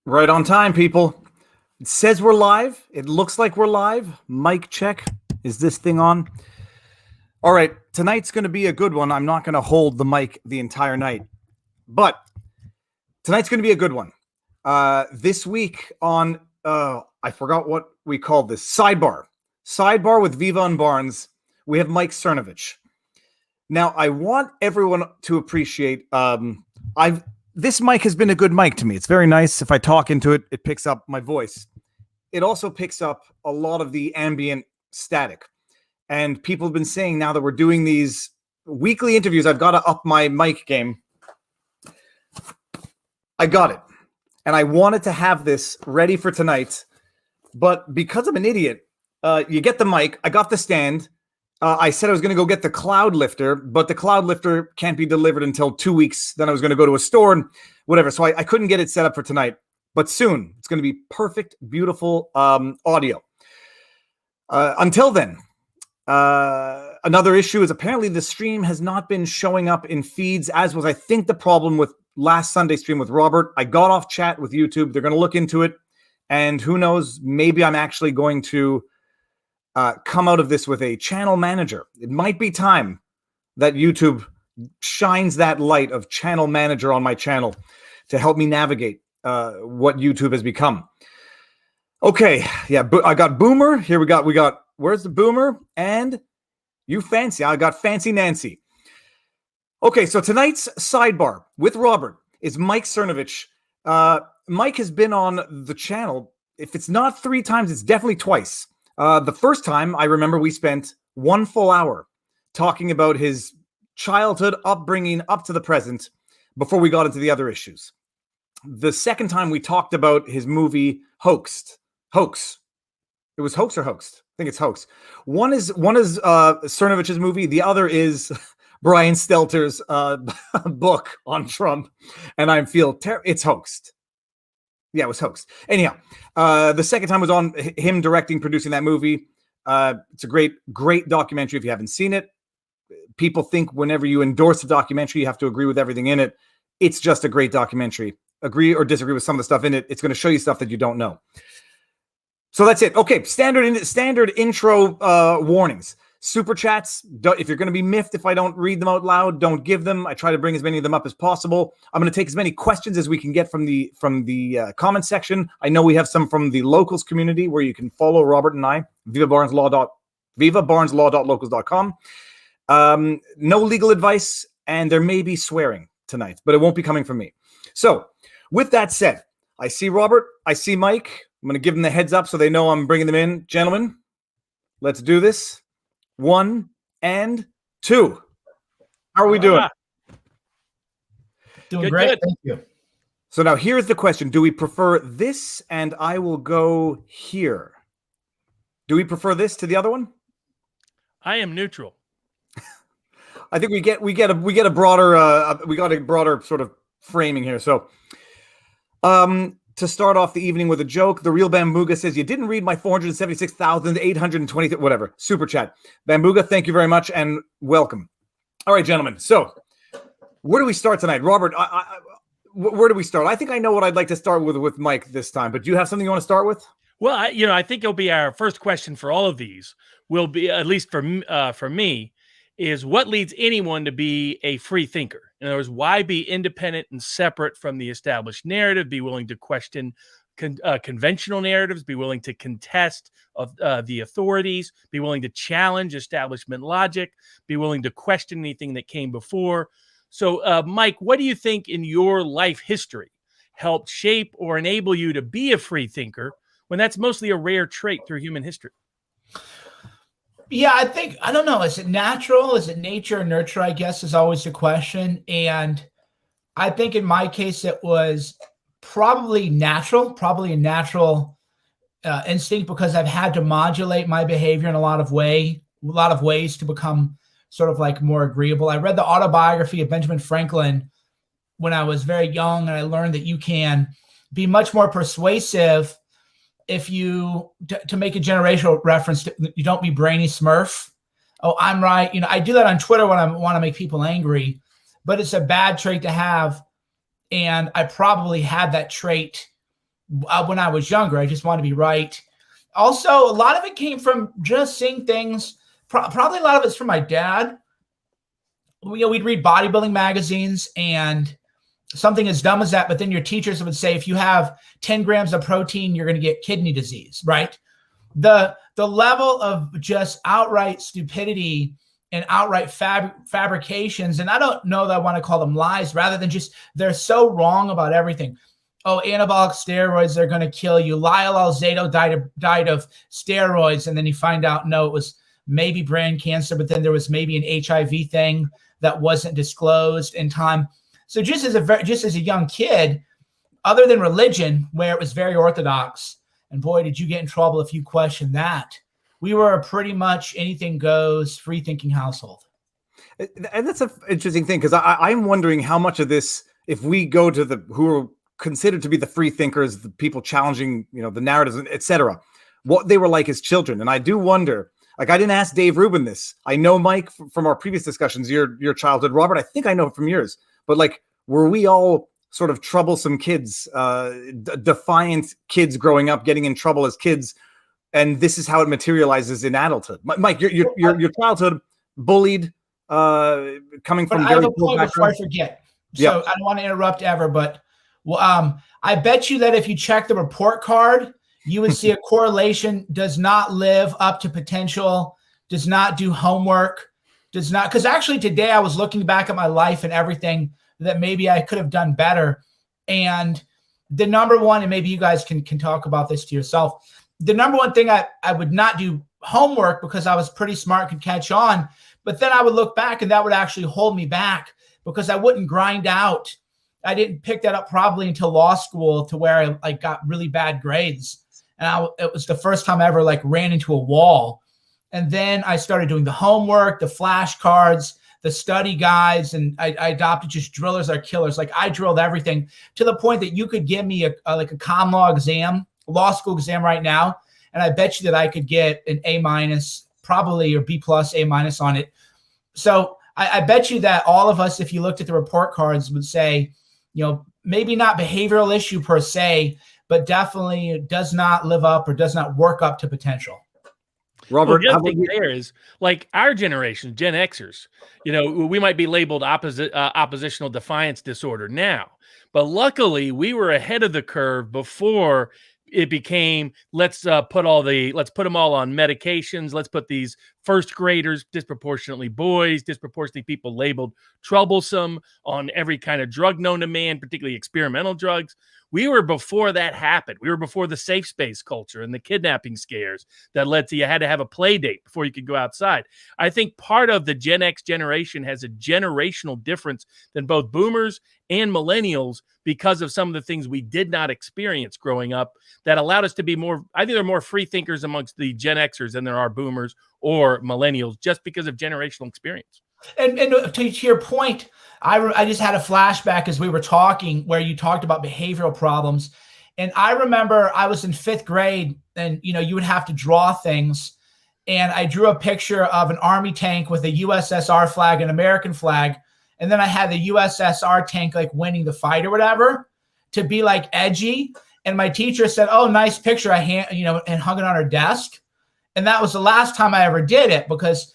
Right on time, people. It says we're live. It looks like we're live. Mic check. Is this thing on? All right. Tonight's going to be a good one. I'm not going to hold the mic the entire night, but tonight's going to be a good one. This week on, I forgot what we called this. Sidebar with Viva and Barnes. We have Mike Cernovich. Now, I want everyone to appreciate, this mic has been a good mic to me. It's very nice. If I talk into it, it picks up my voice. It also picks up a lot of the ambient static. And people have been saying now that we're doing these weekly interviews, I've got to up my mic game. I got it. And I wanted to have this ready for tonight. But because I'm an idiot, you get the mic. I got the stand. I said I was going to go get the cloud lifter, but the cloud lifter can't be delivered until 2 weeks. Then I was going to go to a store and whatever. So I couldn't get it set up for tonight, but soon it's going to be perfect, beautiful audio. Until then, another issue is apparently the stream has not been showing up in feeds, as was, I think, the problem with last Sunday stream with Robert. I got off chat with YouTube. They're going to look into it. And who knows, maybe I'm actually going to come out of this with a channel manager. It might be time that YouTube shines that light of channel manager on my channel to help me navigate what YouTube has become. Okay, yeah, I got Boomer. Here we got, where's the Boomer? And you fancy, I got Fancy Nancy. Okay, so tonight's sidebar with Robert is Mike Cernovich. Mike has been on the channel. If it's not 3 times, it's definitely twice. The first time, I remember we spent 1 full hour talking about his childhood upbringing up to the present before we got into the other issues. The second time we talked about his movie Hoaxed. Hoax. It was Hoax or Hoaxed? I think it's Hoax. One is Cernovich's movie. The other is Brian Stelter's book on Trump. And I feel it's Hoaxed. Yeah, it was Hoaxed. Anyhow, the second time was on him directing, producing that movie. It's a great documentary if you haven't seen it. People think whenever you endorse a documentary, you have to agree with everything in it. It's just a great documentary. Agree or disagree with some of the stuff in it. It's going to show you stuff that you don't know. So that's it. Okay, standard intro warnings. Super chats, if you're going to be miffed if I don't read them out loud, don't give them. I try to bring as many of them up as possible. I'm going to take as many questions as we can get from the comment section. I know we have some from the locals community where you can follow Robert and I, vivabarneslaw.locals.com. No legal advice, and there may be swearing tonight, but it won't be coming from me. So with that said, I see Robert, I see Mike. I'm going to give them the heads up so they know I'm bringing them in. Gentlemen, let's do this. 1 and 2. How are we doing? Doing great. Good. Thank you. So now here's the question. Do we prefer this? And I will go here. Do we prefer this to the other one? I am neutral. I think we get a broader sort of framing here. So to start off the evening with a joke, the real Bambuga says, you didn't read my 476,820, whatever, super chat. Bambuga, thank you very much and welcome. All right, gentlemen. So where do we start tonight? Robert, where do we start? I think I know what I'd like to start with Mike this time, but do you have something you want to start with? Well, I think it'll be our first question for all of these will be, at least for me, is what leads anyone to be a free thinker? In other words, why be independent and separate from the established narrative, be willing to question conventional narratives, be willing to contest the authorities, be willing to challenge establishment logic, be willing to question anything that came before. So, Mike, what do you think in your life history helped shape or enable you to be a free thinker when that's mostly a rare trait through human history? Yeah, I don't know. Is it natural? Is it nature or nurture, I guess, is always the question. And I think in my case, it was probably natural, probably a natural instinct, because I've had to modulate my behavior in a lot of ways to become sort of like more agreeable. I read the autobiography of Benjamin Franklin when I was very young, and I learned that you can be much more persuasive if you, to make a generational reference, you don't be brainy Smurf. Oh, I'm right. I do that on Twitter when I want to make people angry, but it's a bad trait to have. And I probably had that trait when I was younger. I just want to be right. Also, a lot of it came from just seeing things. Probably a lot of it's from my dad. We'd read bodybuilding magazines and something as dumb as that, but then your teachers would say, if you have 10 grams of protein, you're going to get kidney disease, right? The level of just outright stupidity and outright fabrications, and I don't know that I want to call them lies, rather than just they're so wrong about everything. Oh, anabolic steroids, they're going to kill you. Lyle Alzado died of steroids, and then you find out, no, it was maybe brain cancer, but then there was maybe an HIV thing that wasn't disclosed in time. So just as a young kid, other than religion, where it was very orthodox, and boy, did you get in trouble if you questioned that. We were a pretty much anything goes, free thinking household. And that's an interesting thing, because I'm wondering how much of this, if we go to the who are considered to be the free thinkers, the people challenging, the narratives, etc., what they were like as children. And I do wonder, like, I didn't ask Dave Rubin this. I know, Mike, from our previous discussions, your childhood. Robert, I think I know from yours. But like, were we all sort of troublesome kids, defiant kids growing up, getting in trouble as kids? And this is how it materializes in adulthood. Mike, your childhood, bullied, coming from. But I have a point before I forget. So I don't want to interrupt ever, but I bet you that if you check the report card, you would see a correlation: does not live up to potential, does not do homework, does not. Because actually today I was looking back at my life and everything that maybe I could have done better. And the number one, and maybe you guys can talk about this to yourself, the number one thing I would not do homework because I was pretty smart, could catch on. But then I would look back and that would actually hold me back because I wouldn't grind out. I didn't pick that up probably until law school, to where I got really bad grades. And it was the first time I ever ran into a wall. And then I started doing the homework, the flashcards, the study guides, and I adopted just drillers are killers. I drilled everything to the point that you could give me a common law exam, law school exam right now, and I bet you that I could get an A- probably, or B+, A- on it. So I bet you that all of us, if you looked at the report cards, would say, maybe not behavioral issue per se, but definitely does not live up or does not work up to potential. Robert, the other thing there is, our generation, Gen Xers, we might be labeled oppositional defiance disorder now, but luckily we were ahead of the curve before it became, let's put them all on medications. Let's put these first graders, disproportionately boys, disproportionately people labeled troublesome, on every kind of drug known to man, particularly experimental drugs. We were before that happened. We were before the safe space culture and the kidnapping scares that led to you had to have a play date before you could go outside. I think part of the Gen X generation has a generational difference than both boomers and millennials because of some of the things we did not experience growing up that allowed us to be more, I think there are more free thinkers amongst the Gen Xers than there are boomers or millennials, just because of generational experience. And to your point, I just had a flashback as we were talking where you talked about behavioral problems. And I remember I was in 5th grade and, you would have to draw things. And I drew a picture of an Army tank with a USSR flag, an American flag. And then I had the USSR tank winning the fight or whatever to be edgy. And my teacher said, "Oh, nice picture." And hung it on her desk. And that was the last time I ever did it because,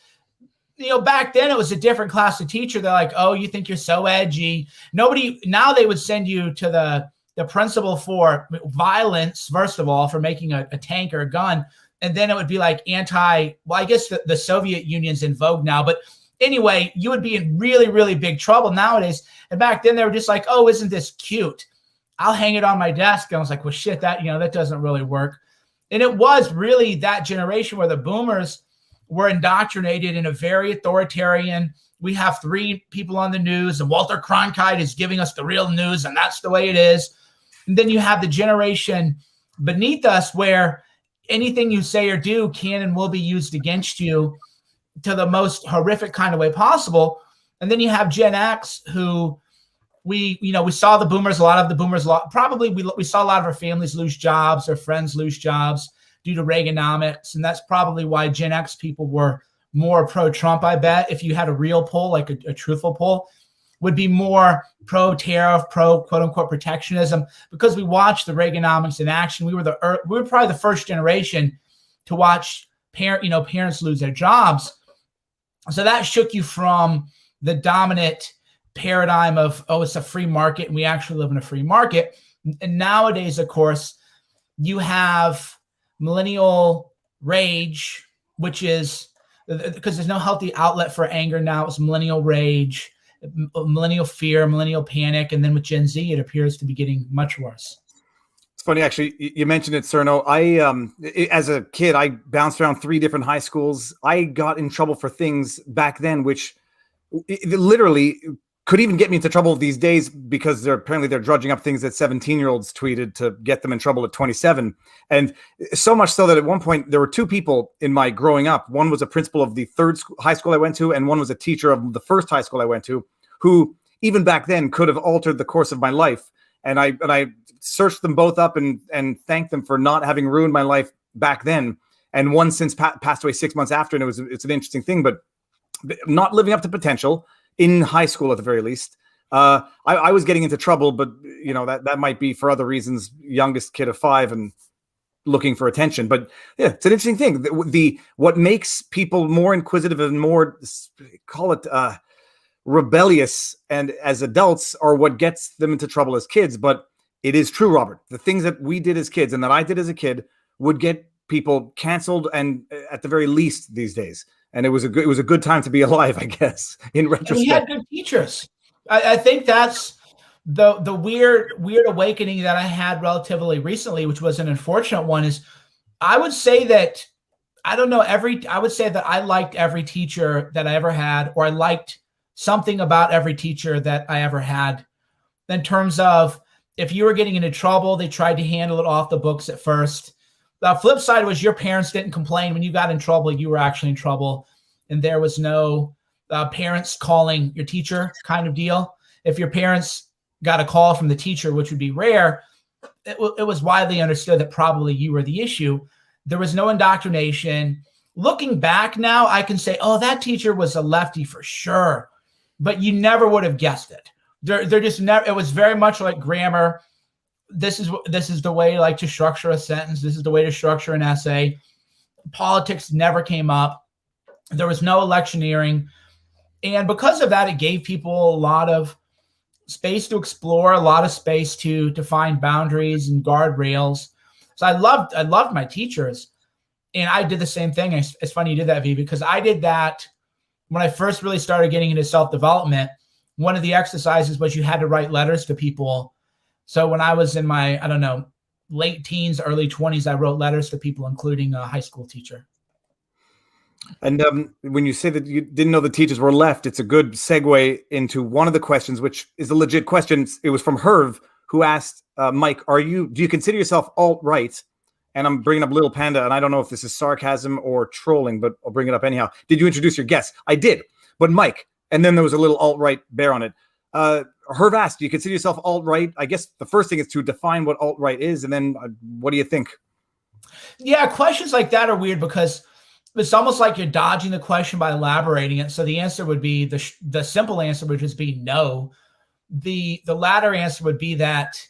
back then it was a different class of teacher. They're like, "Oh, you think you're so edgy." Now they would send you to the principal for violence, first of all, for making a tank or a gun. And then it would be I guess the Soviet Union's in vogue now, but anyway, you would be in really, really big trouble nowadays. And back then they were just like, "Oh, isn't this cute? I'll hang it on my desk." And I was like, "Well, shit, that doesn't really work." And it was really that generation where the boomers were indoctrinated in a very authoritarian, we have 3 people on the news and Walter Cronkite is giving us the real news and that's the way it is. And then you have the generation beneath us where anything you say or do can and will be used against you to the most horrific kind of way possible. And then you have Gen X who we saw the boomers, we saw a lot of our families lose jobs, our friends lose jobs due to Reaganomics. And that's probably why Gen X people were more pro-Trump, I bet, if you had a real poll, a truthful poll. would be more pro-tariff, pro-quote-unquote protectionism, because we watched the Reaganomics in action. We were probably the first generation to watch parents lose their jobs. So that shook you from the dominant paradigm of, oh, it's a free market, and we actually live in a free market. And nowadays, of course, you have millennial rage, which is because there's no healthy outlet for anger now. It's millennial rage, millennial fear, millennial panic. And then with Gen Z, it appears to be getting much worse. It's funny, actually, you mentioned it, Cerno. As a kid, I bounced around 3 different high schools. I got in trouble for things back then, which literally could even get me into trouble these days, because they're drudging up things that 17-year-olds tweeted to get them in trouble at 27. And so much so that at one point there were 2 people in my growing up. One was a principal of the third high school I went to, and one was a teacher of the first high school I went to, who even back then could have altered the course of my life. And I searched them both up and thanked them for not having ruined my life back then. And one since passed away 6 months after, and it's an interesting thing, but not living up to potential in high school at the very least. I was getting into trouble, but that might be for other reasons. Youngest kid of 5 and looking for attention. But yeah, it's an interesting thing. What makes people more inquisitive and more, call it rebellious, and as adults, are what gets them into trouble as kids. But it is true, Robert. The things that we did as kids and that I did as a kid would get people canceled, and at the very least these days. And it was a good time to be alive, I guess, in retrospect. We had good teachers. I think that's the weird awakening that I had relatively recently, which was an unfortunate one, is I would say that I liked every teacher that I ever had, or I liked something about every teacher that I ever had. In terms of, if you were getting into trouble, they tried to handle it off the books at first. The flip side was your parents didn't complain. When you got in trouble, you were actually in trouble. And there was no parents calling your teacher kind of deal. If your parents got a call from the teacher, which would be rare, it was widely understood that probably you were the issue. There was no indoctrination. Looking back now, I can say, oh, that teacher was a lefty for sure. But you never would have guessed it. They're just never. It was very much like grammar. This is the way to structure a sentence. This is the way to structure an essay. Politics never came up. There was no electioneering. And because of that, it gave people a lot of space to explore, a lot of space to find boundaries and guardrails. So I loved my teachers. And I did the same thing. It's funny you did that, Viva, because I did that when I first really started getting into self-development. One of the exercises was you had to write letters to people. So when I was in my, late teens, early 20s, I wrote letters to people, including a high school teacher. And when you say that you didn't know the teachers were left, it's a good segue into one of the questions, which is a legit question. It was from Herv, who asked, Mike, do you consider yourself alt-right? And I'm bringing up Little Panda, and I don't know if this is sarcasm or trolling, but I'll bring it up anyhow. Did you introduce your guest? I did. But Mike, and then there was a little alt-right bear on it. Herv asked, do you consider yourself alt-right? I guess the first thing is to define what alt-right is, and then what do you think? Yeah, questions like that are weird because it's almost like you're dodging the question by elaborating it. So the answer would be, the simple answer would just be no. The latter answer would be that,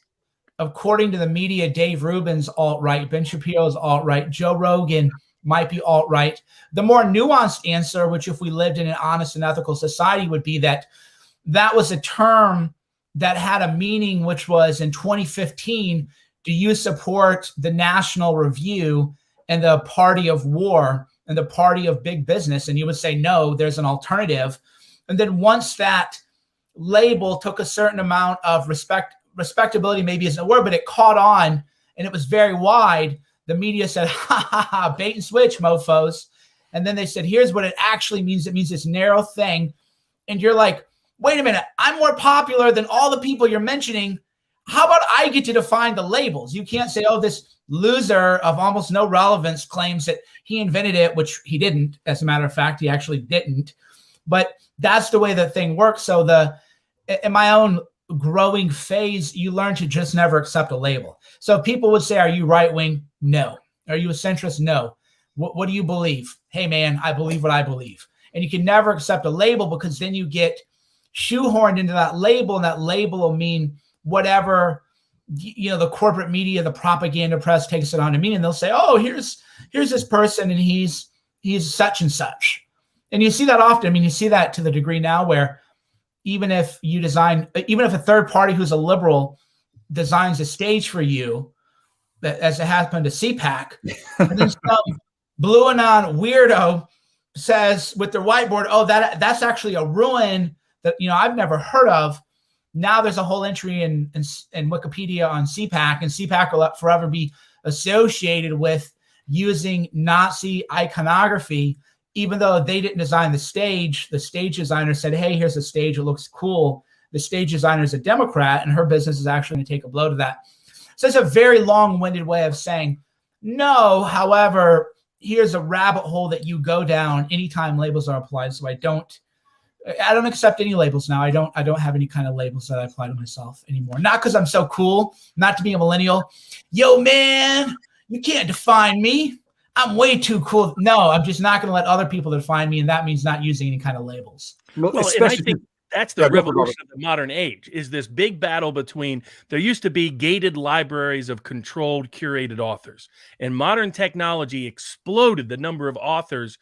according to the media, Dave Rubin's alt-right, Ben Shapiro's alt-right, Joe Rogan might be alt-right. The more nuanced answer, which if we lived in an honest and ethical society, would be that was a term that had a meaning, which was, in 2015, do you support the National Review and the party of war and the party of big business? And you would say, no, there's an alternative. And then once that label took a certain amount of respectability, maybe isn't a word, but it caught on and it was very wide, the media said, ha, ha, ha, bait and switch, mofos. And then they said, here's what it actually means. It means this narrow thing. And you're like, wait a minute, I'm more popular than all the people you're mentioning. How about I get to define the labels? You can't say, oh, this loser of almost no relevance claims that he invented it, which he didn't. As a matter of fact, he actually didn't. But that's the way the thing works. So in my own growing phase, you learn to just never accept a label. So people would say, are you right wing? No. Are you a centrist? No. What do you believe? Hey, man, I believe what I believe. And you can never accept a label because then you get shoehorned into that label, and that label will mean whatever, the corporate media, the propaganda press takes it on to mean. And they'll say, oh, here's this person, and he's such and such. And you see that often. I mean, you see that to the degree now where even if a third party who's a liberal designs a stage for you, as it happened to CPAC, and then some blue anon weirdo says with their whiteboard, oh, that's actually a ruin that I've never heard of. Now there's a whole entry in Wikipedia on CPAC, and CPAC will forever be associated with using Nazi iconography, even though they didn't design the stage. The stage designer said, hey, here's a stage, it looks cool. The stage designer is a Democrat, and her business is actually going to take a blow to that. So it's a very long-winded way of saying, no, however, here's a rabbit hole that you go down anytime labels are applied. So I don't accept any labels now. I don't have any kind of labels that I apply to myself anymore. Not because I'm so cool, not to be a millennial. Yo, man, you can't define me. I'm way too cool. No, I'm just not going to let other people define me, and that means not using any kind of labels. Well, and I think that's the revolution of the modern age, is this big battle between, there used to be gated libraries of controlled, curated authors, and modern technology exploded the number of authors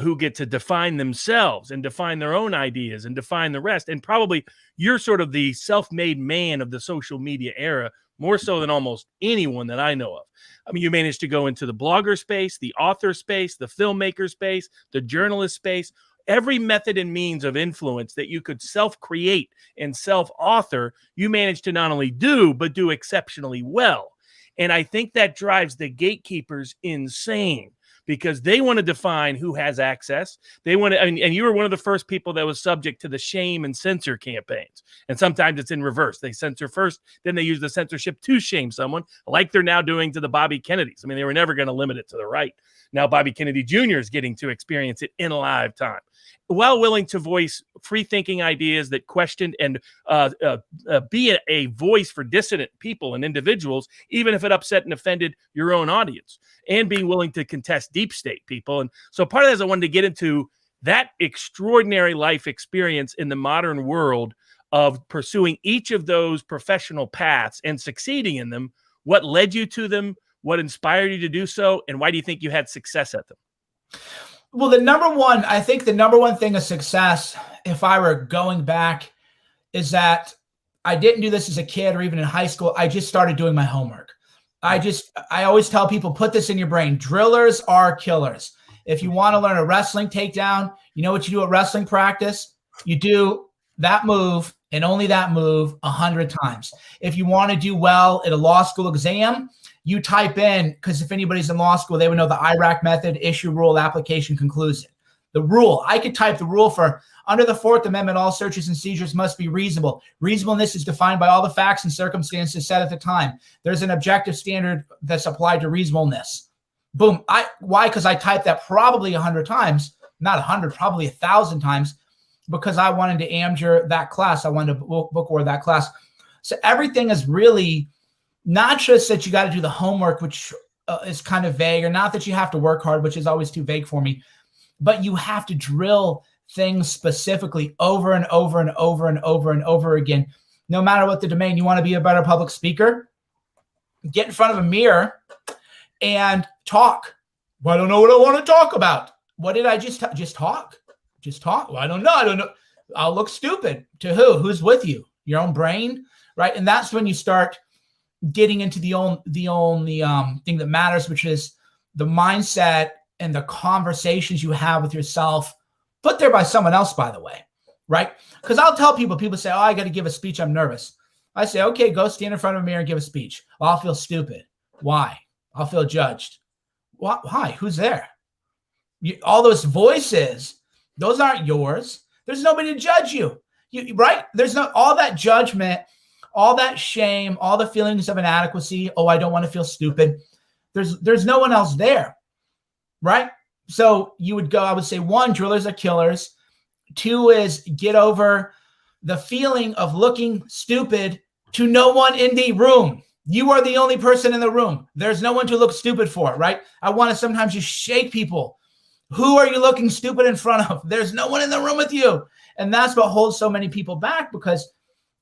who get to define themselves and define their own ideas and define the rest. And probably you're sort of the self-made man of the social media era, more so than almost anyone that I know of. I mean, you managed to go into the blogger space, the author space, the filmmaker space, the journalist space, every method and means of influence that you could self-create and self-author, you managed to not only do, but do exceptionally well. And I think that drives the gatekeepers insane, because they want to define who has access. They want to, and you were one of the first people that was subject to the shame and censor campaigns. And sometimes it's in reverse. They censor first, then they use the censorship to shame someone, like they're now doing to the Bobby Kennedys. I mean, they were never going to limit it to the right. Now Bobby Kennedy Jr. is getting to experience it in live time, while willing to voice free-thinking ideas that questioned and be a voice for dissident people and individuals, even if it upset and offended your own audience, and being willing to contest deep state people. And so part of that is I wanted to get into that extraordinary life experience in the modern world of pursuing each of those professional paths and succeeding in them. What led you to them? What inspired you to do so? And why do you think you had success at them? Well, I think the number one thing of success, if I were going back, is that I didn't do this as a kid or even in high school. I just started doing my homework. I always tell people, put this in your brain. Drillers are killers. If you want to learn a wrestling takedown, you know what you do at wrestling practice? You do that move and only that move 100 times. If you want to do well at a law school exam, you type in, because if anybody's in law school, they would know the IRAC method, issue, rule, application, conclusion. The rule, I could type the rule for under the 4th Amendment, all searches and seizures must be reasonable. Reasonableness is defined by all the facts and circumstances set at the time. There's an objective standard that's applied to reasonableness. Boom. Why? Because I typed that probably 100 times, not 100, probably 1,000 times, because I wanted to amateur that class. I wanted to bookwork that class. So everything is really not just that you got to do the homework, which is kind of vague, or not that you have to work hard, which is always too vague for me, but you have to drill things specifically over and over and over and over and over again. No matter what the domain, you want to be a better public speaker, get in front of a mirror and talk. Well, I don't know what I want to talk about. What did I just talk? Just talk. Well, I don't know. I'll look stupid. To who? Who's with you? Your own brain, right? And that's when you start getting into the only thing that matters, which is the mindset and the conversations you have with yourself, put there by someone else, by the way, right? Because I'll tell people say, oh, I got to give a speech, I'm nervous. I say, okay, go stand in front of a mirror and give a speech. Well, I'll feel stupid. Why? I'll feel judged. Why? Who's there? All those voices, those aren't yours. There's nobody to judge you, right? There's no all that judgment, all that shame, all the feelings of inadequacy. Oh, I don't want to feel stupid. There's no one else there, right? So you would go, I would say, 1, drillers are killers. 2 is get over the feeling of looking stupid to no one in the room. You are the only person in the room. There's no one to look stupid for, right? I want to sometimes just shake people. Who are you looking stupid in front of? There's no one in the room with you. And that's what holds so many people back, because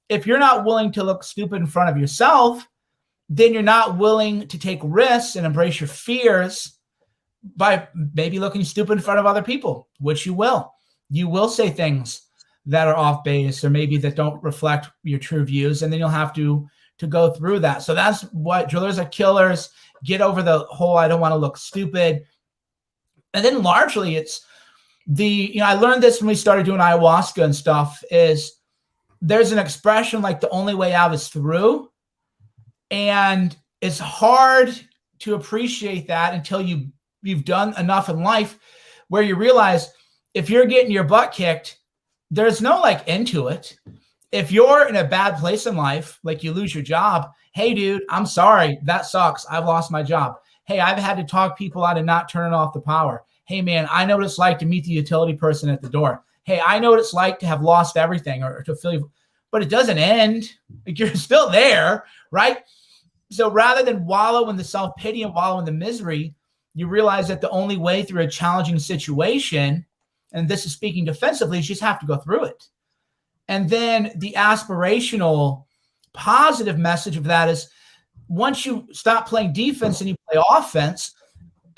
if you're not willing to look stupid in front of yourself, then you're not willing to take risks and embrace your fears by maybe looking stupid in front of other people, which you will. You will say things that are off base or maybe that don't reflect your true views, and then you'll have to go through that. So that's what drillers are killers. Get over the whole I don't want to look stupid. And then largely it's I learned this when we started doing ayahuasca and stuff, is there's an expression like the only way out is through. And it's hard to appreciate that until you've done enough in life where you realize if you're getting your butt kicked, there's no like end to it. If you're in a bad place in life, like you lose your job, hey dude, I'm sorry, that sucks. I've lost my job. Hey, I've had to talk people out of not turning off the power. Hey man, I know what it's like to meet the utility person at the door. Hey, I know what it's like to have lost everything or to feel, but it doesn't end. Like you're still there, right? So rather than wallow in the self-pity and wallow in the misery, you realize that the only way through a challenging situation, and this is speaking defensively, is you just have to go through it. And then the aspirational positive message of that is once you stop playing defense and you play offense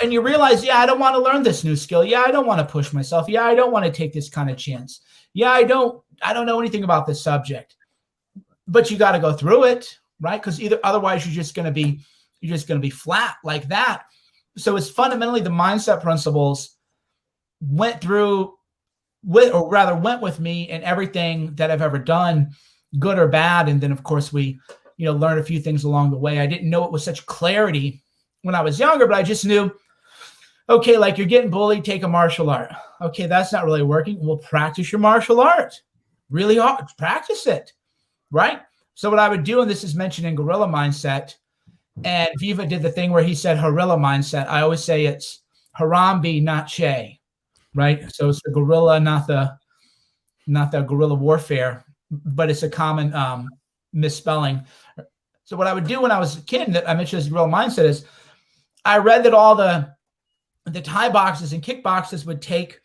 and you realize, yeah, I don't want to learn this new skill. Yeah, I don't want to push myself. Yeah, I don't want to take this kind of chance. Yeah, I don't know anything about this subject. But you got to go through it, right? Because otherwise you're just going to be flat like that. So it's fundamentally the mindset principles went with me in everything that I've ever done, good or bad. And then of course we, learned a few things along the way. I didn't know it with such clarity when I was younger, but I just knew, okay, like you're getting bullied, take a martial art. Okay, that's not really working. Well, practice your martial art. Really hard, practice it, right? So what I would do, and this is mentioned in Guerrilla Mindset, and Viva did the thing where he said Guerrilla Mindset. I always say it's Harambe, not Che, right? So it's the guerrilla, not the guerrilla warfare, but it's a common misspelling. So what I would do when I was a kid, that I mentioned as Guerrilla Mindset, is I read that all the Thai boxes and kickboxers would take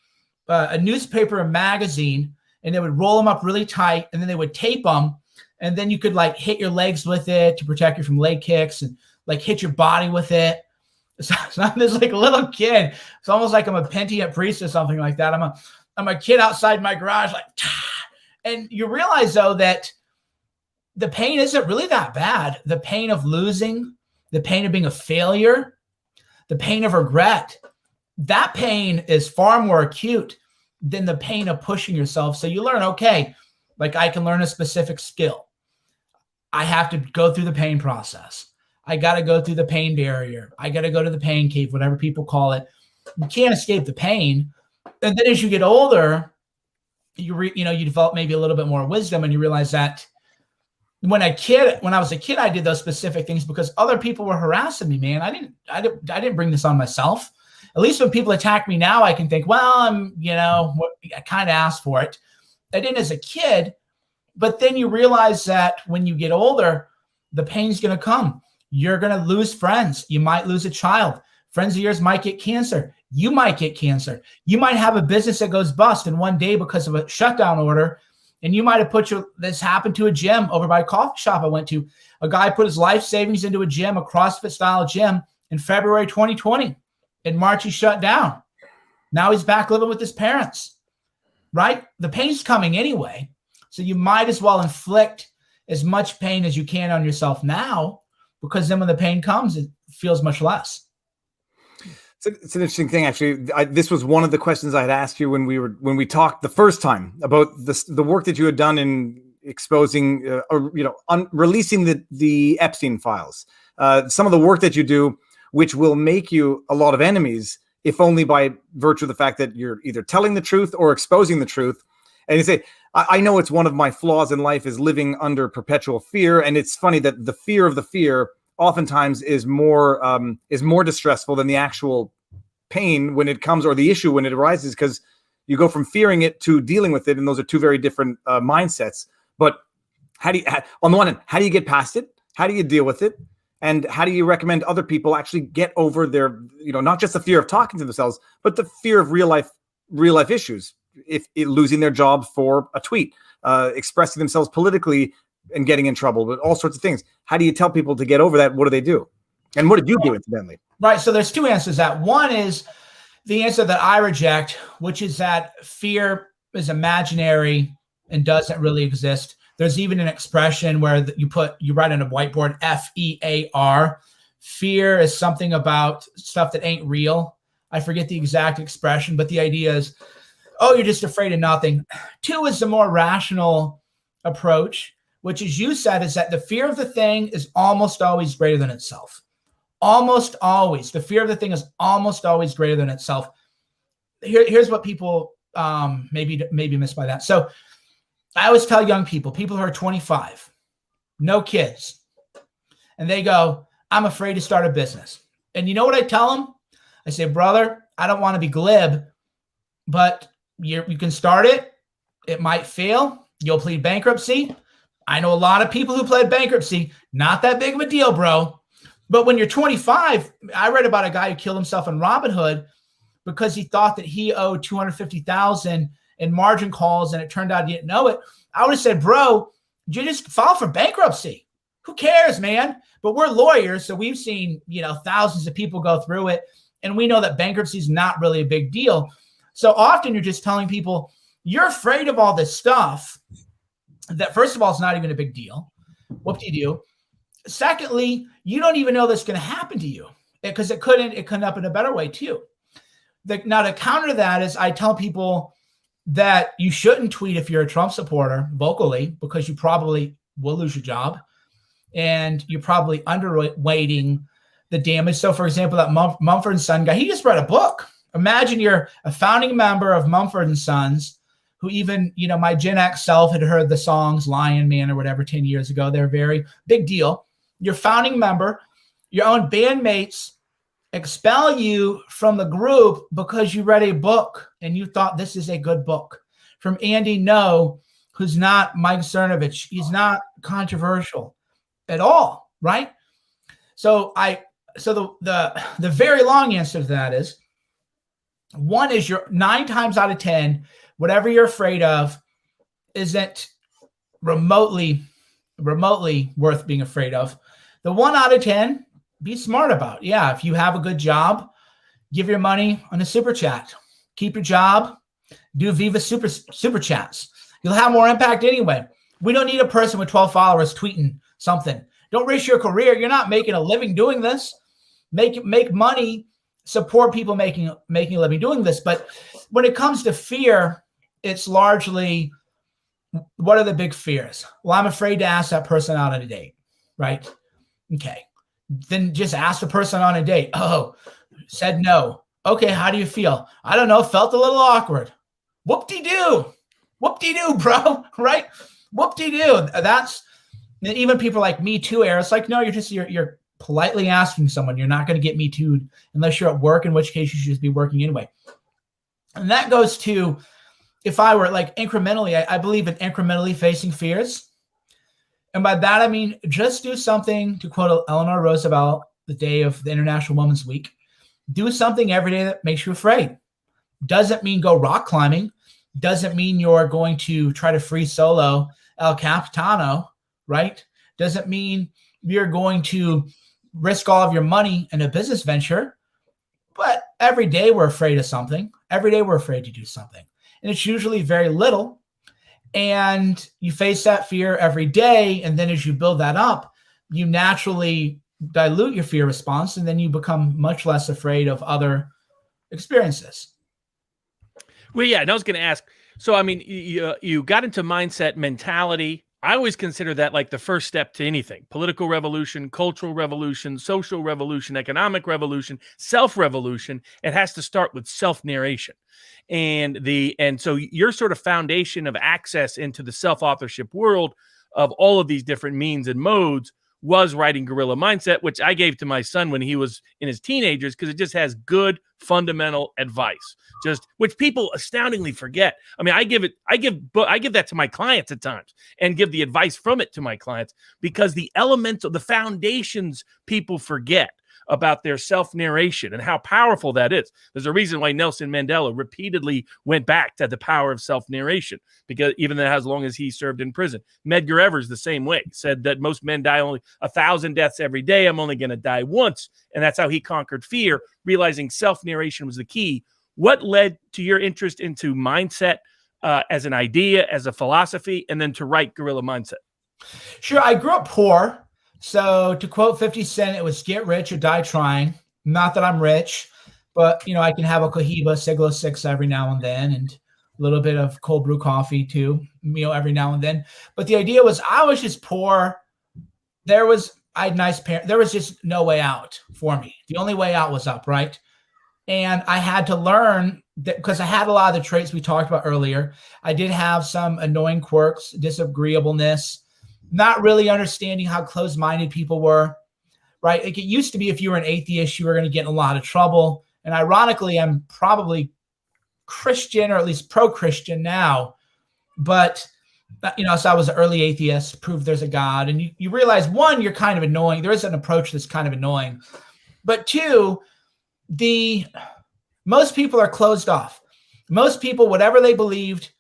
a newspaper and magazine, and they would roll them up really tight, and then they would tape them, and then you could like hit your legs with it to protect you from leg kicks, and like hit your body with it. So I'm this like little kid. It's almost like I'm a penitent priest or something like that. I'm a kid outside my garage, like, and you realize though that the pain isn't really that bad. The pain of losing, the pain of being a failure, the pain of regret, that pain is far more acute than the pain of pushing yourself. So you learn, okay, like I can learn a specific skill. I have to go through the pain process. I got to go through the pain barrier. I got to go to the pain cave, whatever people call it. You can't escape the pain. And then as you get older, you develop maybe a little bit more wisdom, and you realize that when I was a kid, I did those specific things because other people were harassing me, man. I didn't bring this on myself. At least when people attack me now, I can think, well, I kind of asked for it. I didn't as a kid, but then you realize that when you get older, the pain's going to come. You're going to lose friends. You might lose a child. Friends of yours might get cancer. You might get cancer. You might have a business that goes bust in one day because of a shutdown order. And you might have this happened to a gym over by a coffee shop I went to. A guy put his life savings into a gym, a CrossFit style gym, in February 2020. In March, he shut down. Now he's back living with his parents, right? The pain's coming anyway. So you might as well inflict as much pain as you can on yourself now, because then when the pain comes, it feels much less. It's an interesting thing, actually. This was one of the questions I had asked you when we talked the first time about the work that you had done in exposing releasing the Epstein files. Some of the work that you do, which will make you a lot of enemies, if only by virtue of the fact that you're either telling the truth or exposing the truth. And you say, I know it's one of my flaws in life is living under perpetual fear. And it's funny that the fear of the fear oftentimes is more distressful than the actual pain when it comes, or the issue when it arises, because you go from fearing it to dealing with it. And those are two very different mindsets. But on the one hand, how do you get past it? How do you deal with it? And how do you recommend other people actually get over their, not just the fear of talking to themselves, but the fear of real life issues? losing their job for a tweet, expressing themselves politically and getting in trouble, but all sorts of things. How do you tell people to get over that? What do they do? And what did you do, incidentally? Right. So there's two answers to that. One is the answer that I reject, which is that fear is imaginary and doesn't really exist. There's even an expression where you write on a whiteboard, FEAR. Fear is something about stuff that ain't real. I forget the exact expression, but the idea is, oh, you're just afraid of nothing. Two is the more rational approach, which, as you said, is that the fear of the thing is almost always greater than itself. Almost always. The fear of the thing is almost always greater than itself. Here's what people maybe miss by that. So I always tell young people who are 25, no kids, and they go, I'm afraid to start a business. And you know what I tell them? I say, brother, I don't want to be glib, but you can start it. It might fail. You'll plead bankruptcy. I know a lot of people who pled bankruptcy. Not that big of a deal, bro. But when you're 25, I read about a guy who killed himself in Robinhood because he thought that he owed $250,000 in margin calls, and it turned out he didn't know it. I would have said, bro, you just file for bankruptcy. Who cares, man? But we're lawyers, so we've seen, thousands of people go through it, and we know that bankruptcy is not really a big deal. So often you're just telling people you're afraid of all this stuff that, first of all, it's not even a big deal. Whoop-de-doo. Secondly, you don't even know that's going to happen to you because it couldn't happen in a better way too. Now, to counter that is I tell people that you shouldn't tweet if you're a Trump supporter vocally, because you probably will lose your job and you're probably underweighting the damage. So, for example, that Mumford & Son guy, he just read a book. Imagine you're a founding member of Mumford & Sons, who even, my Gen X self had heard the songs Lion Man or whatever 10 years ago. They're very big deal. You're founding member, your own bandmates expel you from the group because you read a book and you thought this is a good book from Andy No, who's not Mike Cernovich. He's not controversial at all, right? So the very long answer to that is, one is you're 9 times out of 10, whatever you're afraid of isn't remotely worth being afraid of. The 1 out of 10, be smart about. Yeah, if you have a good job, give your money on a super chat. Keep your job. Do Viva super chats. You'll have more impact anyway. We don't need a person with 12 followers tweeting something. Don't risk your career. You're not making a living doing this. Make money. Support people making a living doing this. But when it comes to fear, it's largely, what are the big fears? Well, I'm afraid to ask that person out on a date, right? Okay. Then just ask the person on a date. Oh, said no. Okay, how do you feel? I don't know, felt a little awkward. Whoop-de-doo. Whoop-de-doo, bro, right? Whoop-de-doo. That's, even people like Me Too era, it's like, no, you're politely asking someone. You're not going to get Me Too'd unless you're at work, in which case you should just be working anyway. And that goes to, if I were like incrementally, I believe in incrementally facing fears. And by that, I mean, just do something, to quote Eleanor Roosevelt, the day of the International Women's Week, do something every day that makes you afraid. Doesn't mean go rock climbing. Doesn't mean you're going to try to free solo El Capitano, right? Doesn't mean you're going to risk all of your money in a business venture. But every day we're afraid of something. Every day we're afraid to do something. And it's usually very little. And you face that fear every day. And then as you build that up, you naturally dilute your fear response. And then you become much less afraid of other experiences. Well, yeah, and I was going to ask, so, I mean, you got into mindset mentality. I always consider that like the first step to anything: political revolution, cultural revolution, social revolution, economic revolution, self-revolution. It has to start with self-narration. And so your sort of foundation of access into the self-authorship world of all of these different means and modes was writing Guerrilla Mindset, which I gave to my son when he was in his teenagers, because it just has good fundamental advice, which people astoundingly forget. I mean, I give that to my clients at times and give the advice from it to my clients, because the foundations people forget about their self-narration and how powerful that is. There's a reason why Nelson Mandela repeatedly went back to the power of self-narration, because even as long as he served in prison. Medgar Evers the same way, said that most men die only 1,000 deaths every day. I'm only going to die once. And that's how he conquered fear, realizing self-narration was the key. What led to your interest into mindset as an idea, as a philosophy, and then to write Guerrilla Mindset? Sure. I grew up poor. So to quote 50 Cent, it was get rich or die trying. Not that I'm rich, but, I can have a Cohiba Siglo 6 every now and then, and a little bit of cold brew coffee too, every now and then. But the idea was I was just poor. I had nice parents. There was just no way out for me. The only way out was up, right? And I had to learn that, because I had a lot of the traits we talked about earlier. I did have some annoying quirks, disagreeableness, not really understanding how closed-minded people were, right? Like it used to be, if you were an atheist, you were going to get in a lot of trouble. And ironically, I'm probably Christian, or at least pro-Christian now. But, so I was an early atheist, proved there's a God. And you realize, one, you're kind of annoying. There is an approach that's kind of annoying. But two, most people are closed off. Most people, whatever they believed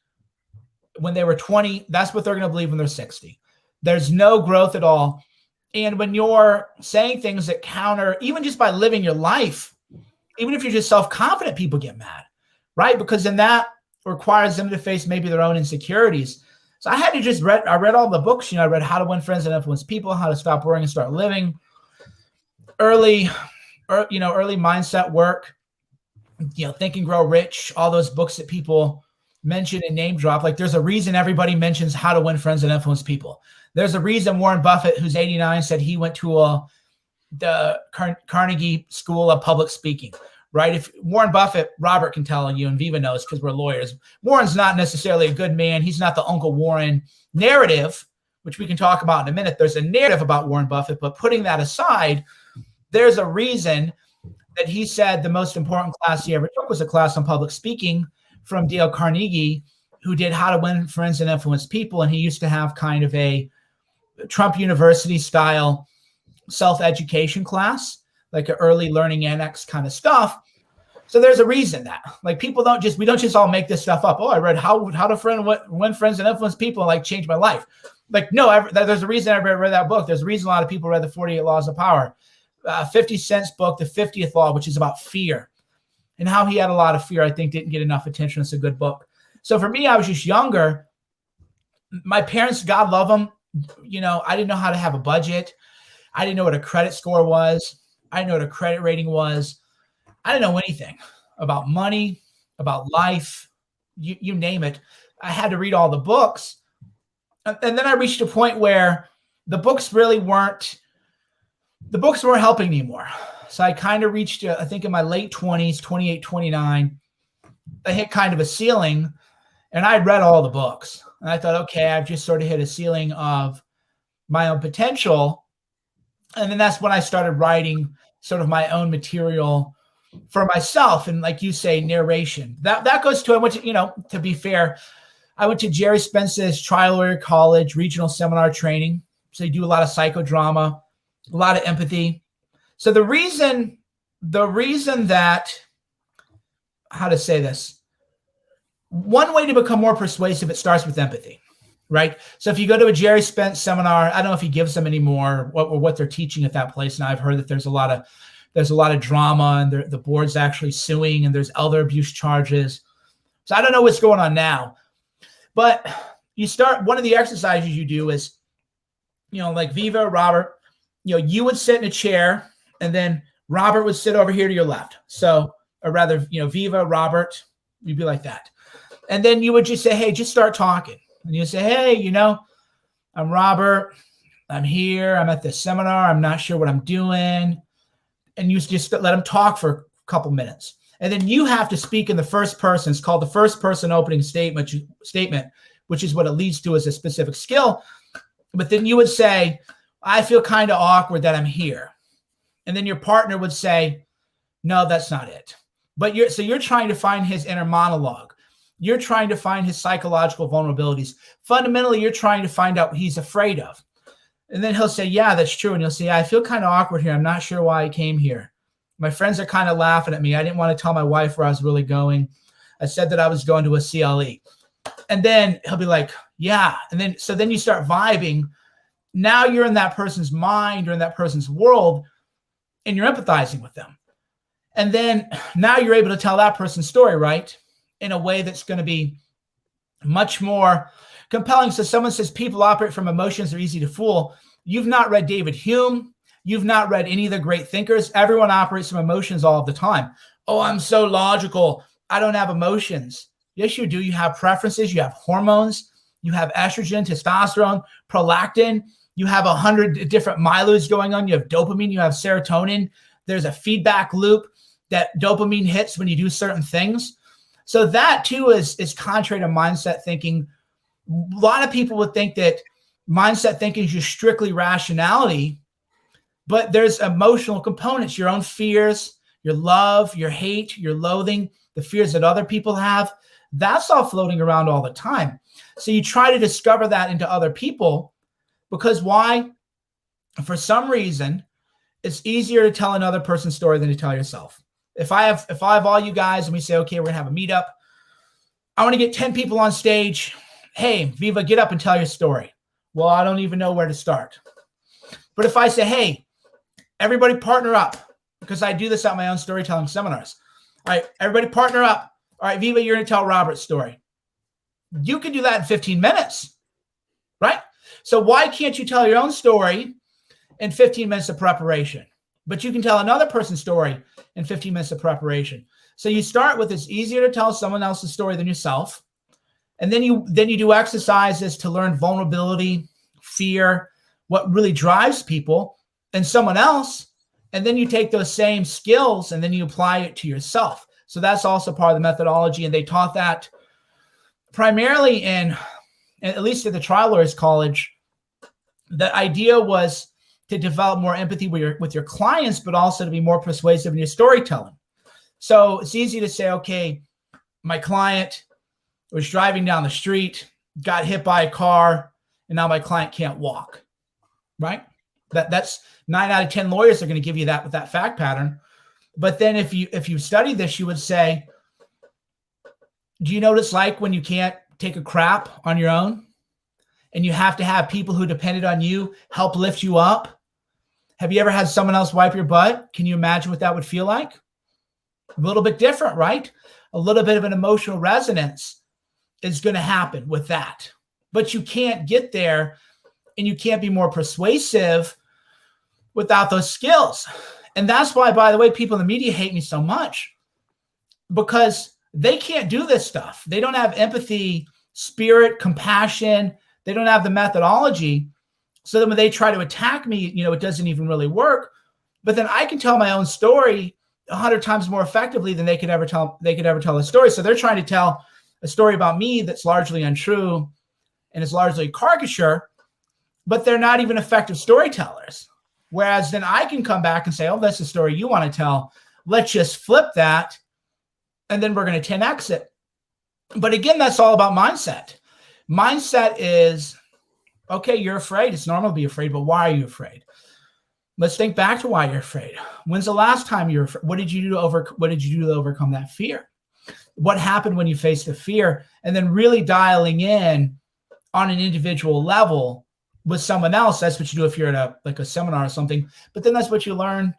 when they were 20, that's what they're going to believe when they're 60. There's no growth at all. And when you're saying things that counter, even just by living your life, even if you're just self-confident, people get mad, right? Because then that requires them to face maybe their own insecurities. So I had to I read all the books. I read How to Win Friends and Influence People, How to Stop Worrying and Start Living, early mindset work, Think and Grow Rich, all those books that people mention and name drop. Like there's a reason everybody mentions How to Win Friends and Influence People. There's a reason Warren Buffett, who's 89, said he went to the Carnegie School of Public Speaking, right? If Warren Buffett, Robert can tell you, and Viva knows because we're lawyers, Warren's not necessarily a good man. He's not the Uncle Warren narrative, which we can talk about in a minute. There's a narrative about Warren Buffett, but putting that aside, there's a reason that he said the most important class he ever took was a class on public speaking from Dale Carnegie, who did How to Win Friends and Influence People. And he used to have kind of a Trump University style self-education class, like an early learning annex kind of stuff. So there's a reason that, like, we don't just all make this stuff up. Oh, I read How to Win Friends and Influence People and like change my life. Like, no, there's a reason I read that book. There's a reason a lot of people read the 48 Laws of Power. 50 Cent's book, The 50th Law, which is about fear, and how he had a lot of fear, I think, didn't get enough attention. It's a good book. So for me, I was just younger. My parents, God love them, I didn't know how to have a budget. I didn't know what a credit score was. I didn't know what a credit rating was. I didn't know anything about money, about life, you name it. I had to read all the books. And then I reached a point where the books weren't helping anymore. So I kind of reached, I think in my late 20s, 28, 29, I hit kind of a ceiling, and I read all the books. And I thought, okay, I've just sort of hit a ceiling of my own potential. And then that's when I started writing sort of my own material for myself. And like you say, narration. That goes to, I went to, to be fair, I went to Jerry Spence's Trial Lawyer College regional seminar training. So you do a lot of psychodrama, a lot of empathy. So the reason that, how to say this, one way to become more persuasive, it starts with empathy, right? So if you go to a Jerry Spence seminar, I don't know if he gives them anymore or what they're teaching at that place. And I've heard that there's a lot of drama, and the board's actually suing, and there's elder abuse charges. So I don't know what's going on now, but one of the exercises you do is, like Viva, Robert, you would sit in a chair, and then Robert would sit over here to your left. So, or rather, Viva, Robert, you'd be like that. And then you would just say, hey, just start talking. And you say, hey, I'm Robert. I'm here. I'm at this seminar. I'm not sure what I'm doing. And you just let them talk for a couple minutes. And then you have to speak in the first person. It's called the first person opening statement, which is what it leads to as a specific skill. But then you would say, I feel kind of awkward that I'm here. And then your partner would say, no, that's not it. But you're trying to find his inner monologue. You're trying to find his psychological vulnerabilities. Fundamentally, you're trying to find out what he's afraid of. And then he'll say, yeah, that's true. And you'll say, I feel kind of awkward here. I'm not sure why I came here. My friends are kind of laughing at me. I didn't want to tell my wife where I was really going. I said that I was going to a CLE. And then he'll be like, yeah. And then, so then you start vibing. Now you're in that person's mind or in that person's world, and you're empathizing with them. And then now you're able to tell that person's story, right? In a way that's going to be much more compelling. So someone says people operate from emotions, they're easy to fool. You've not read David Hume. You've not read any of the great thinkers. Everyone operates from emotions all of the time. Oh, I'm so logical. I don't have emotions. Yes, you do. You have preferences. You have hormones. You have estrogen, testosterone, prolactin. You have 100 different mileage going on. You have dopamine. You have serotonin. There's a feedback loop that dopamine hits when you do certain things. So that too is contrary to mindset thinking. A lot of people would think that mindset thinking is just strictly rationality, but there's emotional components, your own fears, your love, your hate, your loathing, the fears that other people have. That's all floating around all the time. So you try to discover that into other people, because why? For some reason, it's easier to tell another person's story than to tell yourself. If I have all you guys and we say, okay, we're gonna have a meetup, I want to get 10 people on stage. Hey, Viva, get up and tell your story. Well, I don't even know where to start. But if I say, hey, everybody partner up, because I do this at my own storytelling seminars. All right, everybody partner up. All right, Viva, you're going to tell Robert's story. You can do that in 15 minutes, right? So why can't you tell your own story in 15 minutes of preparation? But you can tell another person's story in 15 minutes of preparation. So you start with, it's easier to tell someone else's story than yourself. And then you do exercises to learn vulnerability, fear, what really drives people and someone else. And then you take those same skills and then you apply it to yourself. So that's also part of the methodology. And they taught that primarily in, at least at the Trial Lawyers College. The idea was to develop more empathy with your clients, but also to be more persuasive in your storytelling. So it's easy to say, okay, my client was driving down the street, got hit by a car, and now my client can't walk, right? That's 9 out of 10 lawyers are going to give you that with that fact pattern. But then if you study this, you would say, do you know what it's like when you can't take a crap on your own and you have to have people who depended on you help lift you up? Have you ever had someone else wipe your butt? Can you imagine what that would feel like? A little bit different, right? A little bit of an emotional resonance is going to happen with that. But you can't get there and you can't be more persuasive without those skills. And that's why, by the way, people in the media hate me so much, because they can't do this stuff. They don't have empathy, spirit, compassion. They don't have the methodology. So then when they try to attack me, it doesn't even really work. But then I can tell my own story 100 times more effectively than they could ever tell a story. So they're trying to tell a story about me that's largely untrue and is largely a caricature, but they're not even effective storytellers. Whereas then I can come back and say, oh, that's the story you want to tell. Let's just flip that. And then we're going to 10X it. But again, that's all about mindset. Mindset is, okay, you're afraid. It's normal to be afraid, but why are you afraid? Let's think back to why you're afraid. When's the last time you were afraid? What did you do to overcome that fear? What happened when you faced the fear? And then really dialing in on an individual level with someone else. That's what you do if you're at a seminar or something. But then that's what you learn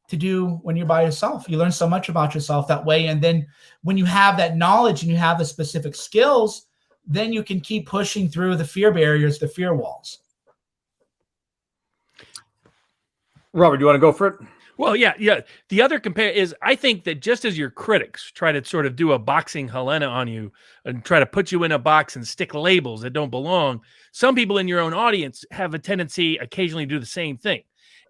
to do when you're by yourself. You learn so much about yourself that way. And then when you have that knowledge and you have the specific skills, then you can keep pushing through the fear barriers, the fear walls. Robert, do you want to go for it? Well, yeah. The other compare is, I think that just as your critics try to sort of do a boxing Helena on you and try to put you in a box and stick labels that don't belong, some people in your own audience have a tendency occasionally to do the same thing.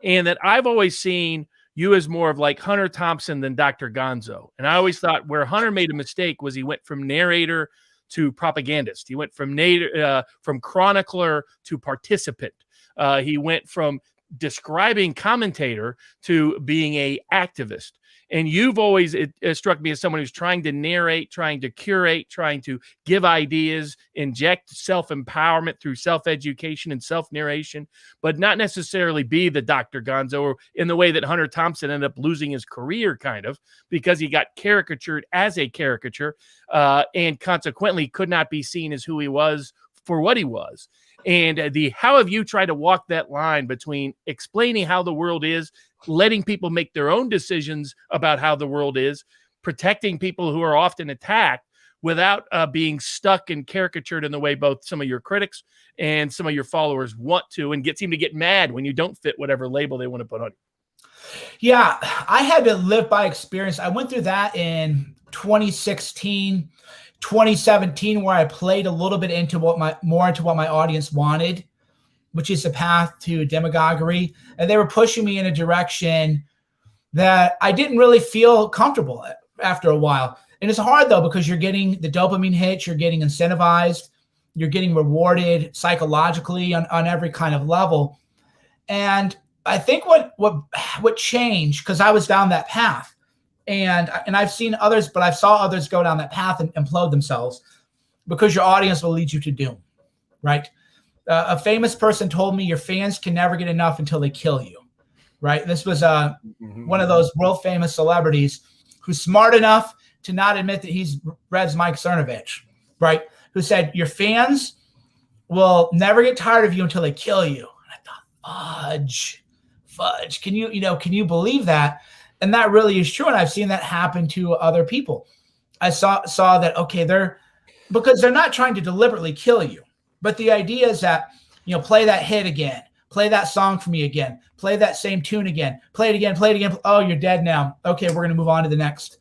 And that I've always seen you as more of like Hunter Thompson than Dr. Gonzo. And I always thought where Hunter made a mistake was he went from narrator to propagandist. He went from chronicler to participant. He went from describing commentator to being a activist. And you've always, it struck me as someone who's trying to narrate, trying to curate, trying to give ideas, inject self-empowerment through self-education and self-narration, but not necessarily be the Dr. Gonzo, or in the way that Hunter Thompson ended up losing his career, kind of, because he got caricatured as a caricature, and consequently could not be seen as who he was for what he was. And how have you tried to walk that line between explaining how the world is, letting people make their own decisions about how the world is, protecting people who are often attacked, without being stuck and caricatured in the way both some of your critics and some of your followers want to, and seem to get mad when you don't fit whatever label they want to put on you? Yeah, I had to live by experience. I went through that in 2016, 2017, where I played a little bit into what my audience wanted, which is the path to demagoguery. And they were pushing me in a direction that I didn't really feel comfortable after a while. And it's hard, though, because you're getting the dopamine hits, you're getting incentivized, you're getting rewarded psychologically on every kind of level. And I think what changed, because I was down that path, and I've seen others, but I saw others go down that path and implode themselves, because your audience will lead you to doom, right? A famous person told me your fans can never get enough until they kill you, right? This was one of those world famous celebrities who's smart enough to not admit that he's read Mike Cernovich, right? Who said, your fans will never get tired of you until they kill you. And I thought, fudge. Can you believe that? And that really is true. And I've seen that happen to other people. I saw that, okay, because they're not trying to deliberately kill you. But the idea is that, play that hit again, play that song for me again, play that same tune again, play it again. Oh, you're dead now. Okay, we're going to move on to the next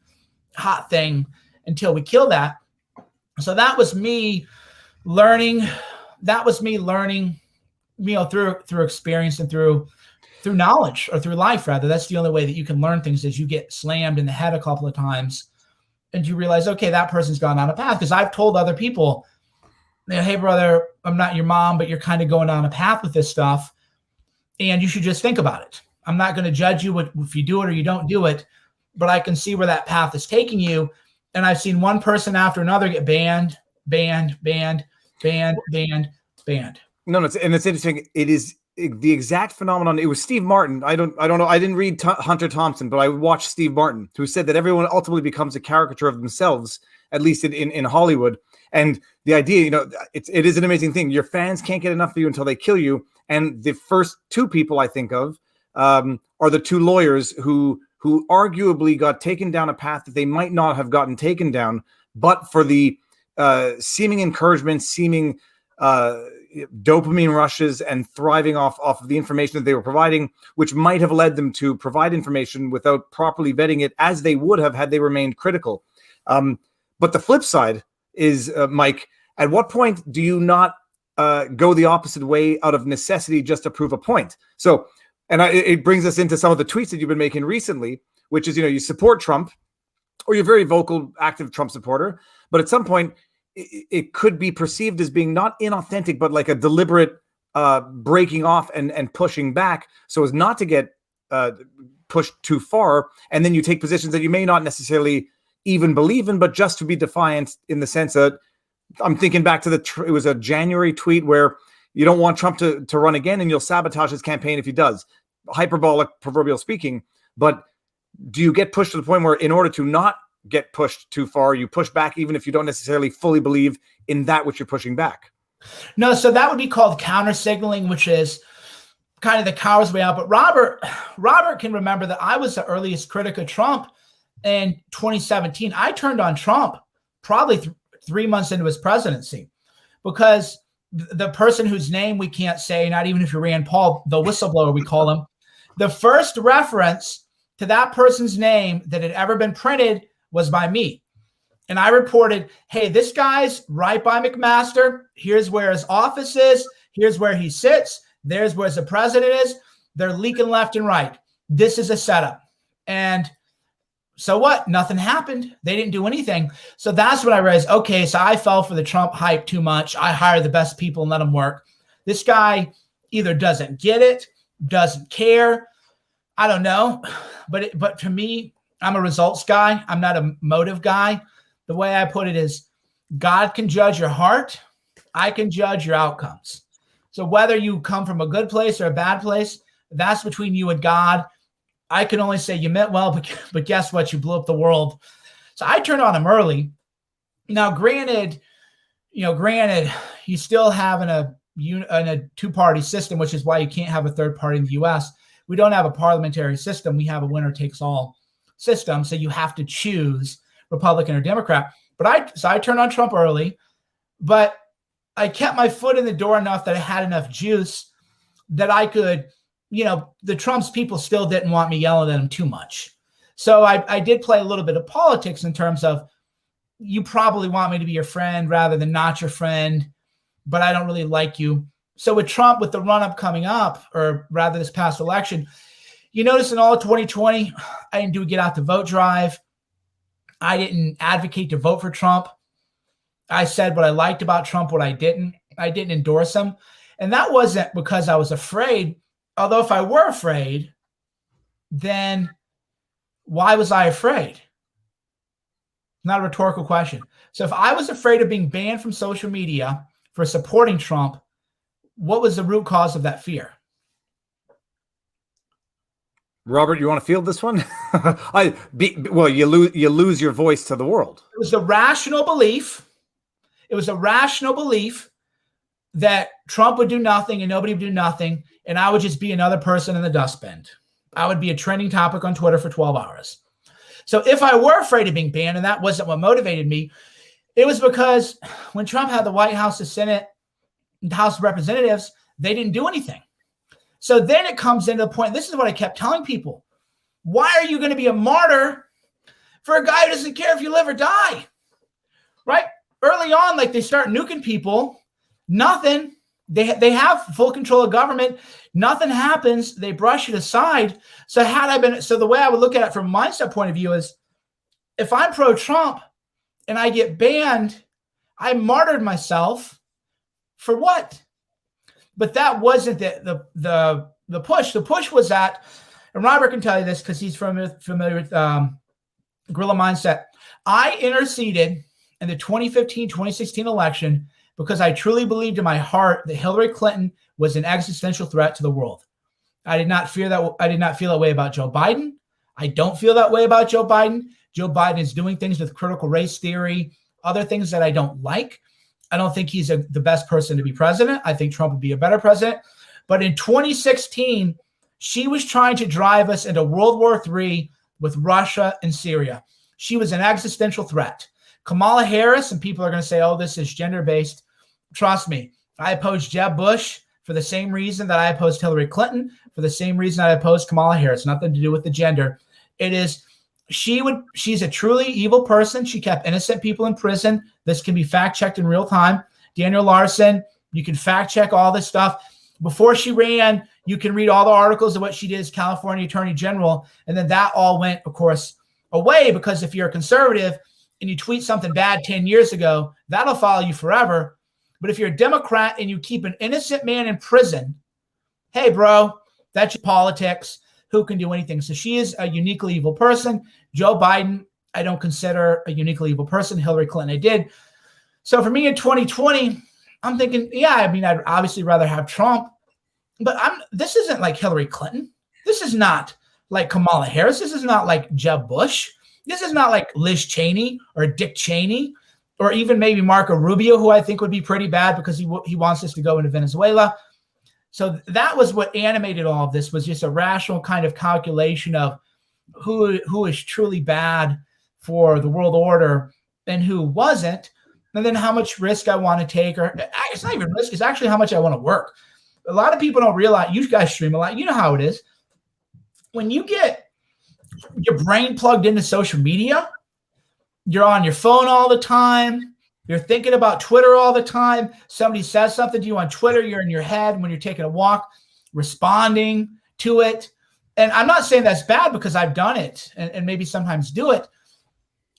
hot thing until we kill that. So that was me learning. Through experience and through knowledge, or through life, rather. That's the only way that you can learn things, is you get slammed in the head a couple of times and you realize, okay, that person's gone down a path. Because I've told other people, hey, brother, I'm not your mom, but you're kind of going down a path with this stuff, and you should just think about it. I'm not going to judge you if you do it or you don't do it, but I can see where that path is taking you. And I've seen one person after another get banned. No, it's interesting. It is the exact phenomenon. It was Steve Martin. I don't know. I didn't read Hunter Thompson, but I watched Steve Martin, who said that everyone ultimately becomes a caricature of themselves, at least in Hollywood. And the idea, it is an amazing thing. Your fans can't get enough of you until they kill you. And the first two people I think of are the two lawyers who arguably got taken down a path that they might not have gotten taken down, but for the seeming encouragement, seeming dopamine rushes, and thriving off of the information that they were providing, which might have led them to provide information without properly vetting it, as they would have had they remained critical. But the flip side is, Mike, at what point do you not go the opposite way out of necessity just to prove a point? So, and it brings us into some of the tweets that you've been making recently, which is, you support Trump, or you're a very vocal, active Trump supporter, but at some point it could be perceived as being not inauthentic, but like a deliberate breaking off and pushing back so as not to get pushed too far. And then you take positions that you may not necessarily even believe in, but just to be defiant, in the sense that I'm thinking back to it was a January tweet where you don't want Trump to run again, and you'll sabotage his campaign if he does. Hyperbolic, proverbial speaking. But do you get pushed to the point where, in order to not get pushed too far, you push back even if you don't necessarily fully believe in that which you're pushing back? No, so that would be called counter signaling, which is kind of the coward's way out. But Robert can remember that I was the earliest critic of Trump in 2017. I turned on Trump probably 3 months into his presidency, because the person whose name we can't say, not even if you're Rand Paul, the whistleblower we call him, the first reference to that person's name that had ever been printed was by me. And I reported, hey, this guy's right by McMaster. Here's where his office is. Here's where he sits. There's where the president is. They're leaking left and right. This is a setup. And so what? Nothing happened. They didn't do anything. So that's when I realized, okay, so I fell for the Trump hype too much. I hired the best people and let them work. This guy either doesn't get it, doesn't care. I don't know. But to me, I'm a results guy. I'm not a motive guy. The way I put it is God can judge your heart. I can judge your outcomes. So whether you come from a good place or a bad place, that's between you and God. I can only say you meant well, but guess what? You blew up the world. So I turned on him early. Now, granted, you still have in a two-party system, which is why you can't have a third party in the U.S. We don't have a parliamentary system. We have a winner-takes-all system, so you have to choose Republican or Democrat. But I turned on Trump early, but I kept my foot in the door enough that I had enough juice that I could, the Trump's people still didn't want me yelling at them too much. So I did play a little bit of politics in terms of, you probably want me to be your friend rather than not your friend, but I don't really like you. So with Trump, with the run-up coming up, or rather this past election, you notice in all of 2020, I didn't do a get out the vote drive. I didn't advocate to vote for Trump. I said what I liked about Trump, what I didn't. I didn't endorse him. And that wasn't because I was afraid. Although if I were afraid, then why was I afraid? Not a rhetorical question. So if I was afraid of being banned from social media for supporting Trump, what was the root cause of that fear? Robert, you want to field this one? You lose your voice to the world. It was a rational belief. It was a rational belief that Trump would do nothing and nobody would do nothing, and I would just be another person in the dustbin. I would be a trending topic on Twitter for 12 hours. So if I were afraid of being banned, and that wasn't what motivated me, it was because when Trump had the White House, the Senate, the House of Representatives, they didn't do anything. So then it comes into the point, this is what I kept telling people. Why are you going to be a martyr for a guy who doesn't care if you live or die? Right? Early on, like they start nuking people, nothing. They have full control of government. Nothing happens. They brush it aside. So the way I would look at it from a mindset point of view is, if I'm pro-Trump and I get banned, I martyred myself for what? But that wasn't the push. The push was that, and Robert can tell you this because he's familiar with Guerrilla Mindset. I interceded in the 2015-2016 election because I truly believed in my heart that Hillary Clinton was an existential threat to the world. I did not fear that. I did not feel that way about Joe Biden. I don't feel that way about Joe Biden. Joe Biden is doing things with critical race theory, other things that I don't like. I don't think he's the best person to be president. I think Trump would be a better president. But in 2016, she was trying to drive us into World War III with Russia and Syria. She was an existential threat. Kamala Harris, and people are going to say, oh, this is gender-based. Trust me, I opposed Jeb Bush for the same reason that I opposed Hillary Clinton, for the same reason I opposed Kamala Harris. Nothing to do with the gender. It is, she's a truly evil person. She kept innocent people in prison. This can be fact-checked in real time. Daniel Larson, you can fact-check all this stuff. Before she ran, you can read all the articles of what she did as California Attorney General. And then that all went, of course, away, because if you're a conservative and you tweet something bad 10 years ago, that'll follow you forever. But if you're a Democrat and you keep an innocent man in prison, hey, bro, that's your politics. Who can do anything? So she is a uniquely evil person. Joe Biden, I don't consider a uniquely evil person. Hillary Clinton, I did. So for me in 2020, I'm thinking, yeah, I mean, I'd obviously rather have Trump, but this isn't like Hillary Clinton. This is not like Kamala Harris. This is not like Jeb Bush. This is not like Liz Cheney or Dick Cheney, or even maybe Marco Rubio, who I think would be pretty bad because he wants us to go into Venezuela. So that was what animated all of this, was just a rational kind of calculation of who is truly bad for the world order and who wasn't, and then how much risk I want to take. Or it's not even risk, it's actually how much I want to work. A lot of people don't realize, you guys stream a lot, you know how it is. When you get your brain plugged into social media, you're on your phone all the time. You're thinking about Twitter all the time. Somebody says something to you on Twitter, you're in your head when you're taking a walk, responding to it. And I'm not saying that's bad, because I've done it and maybe sometimes do it.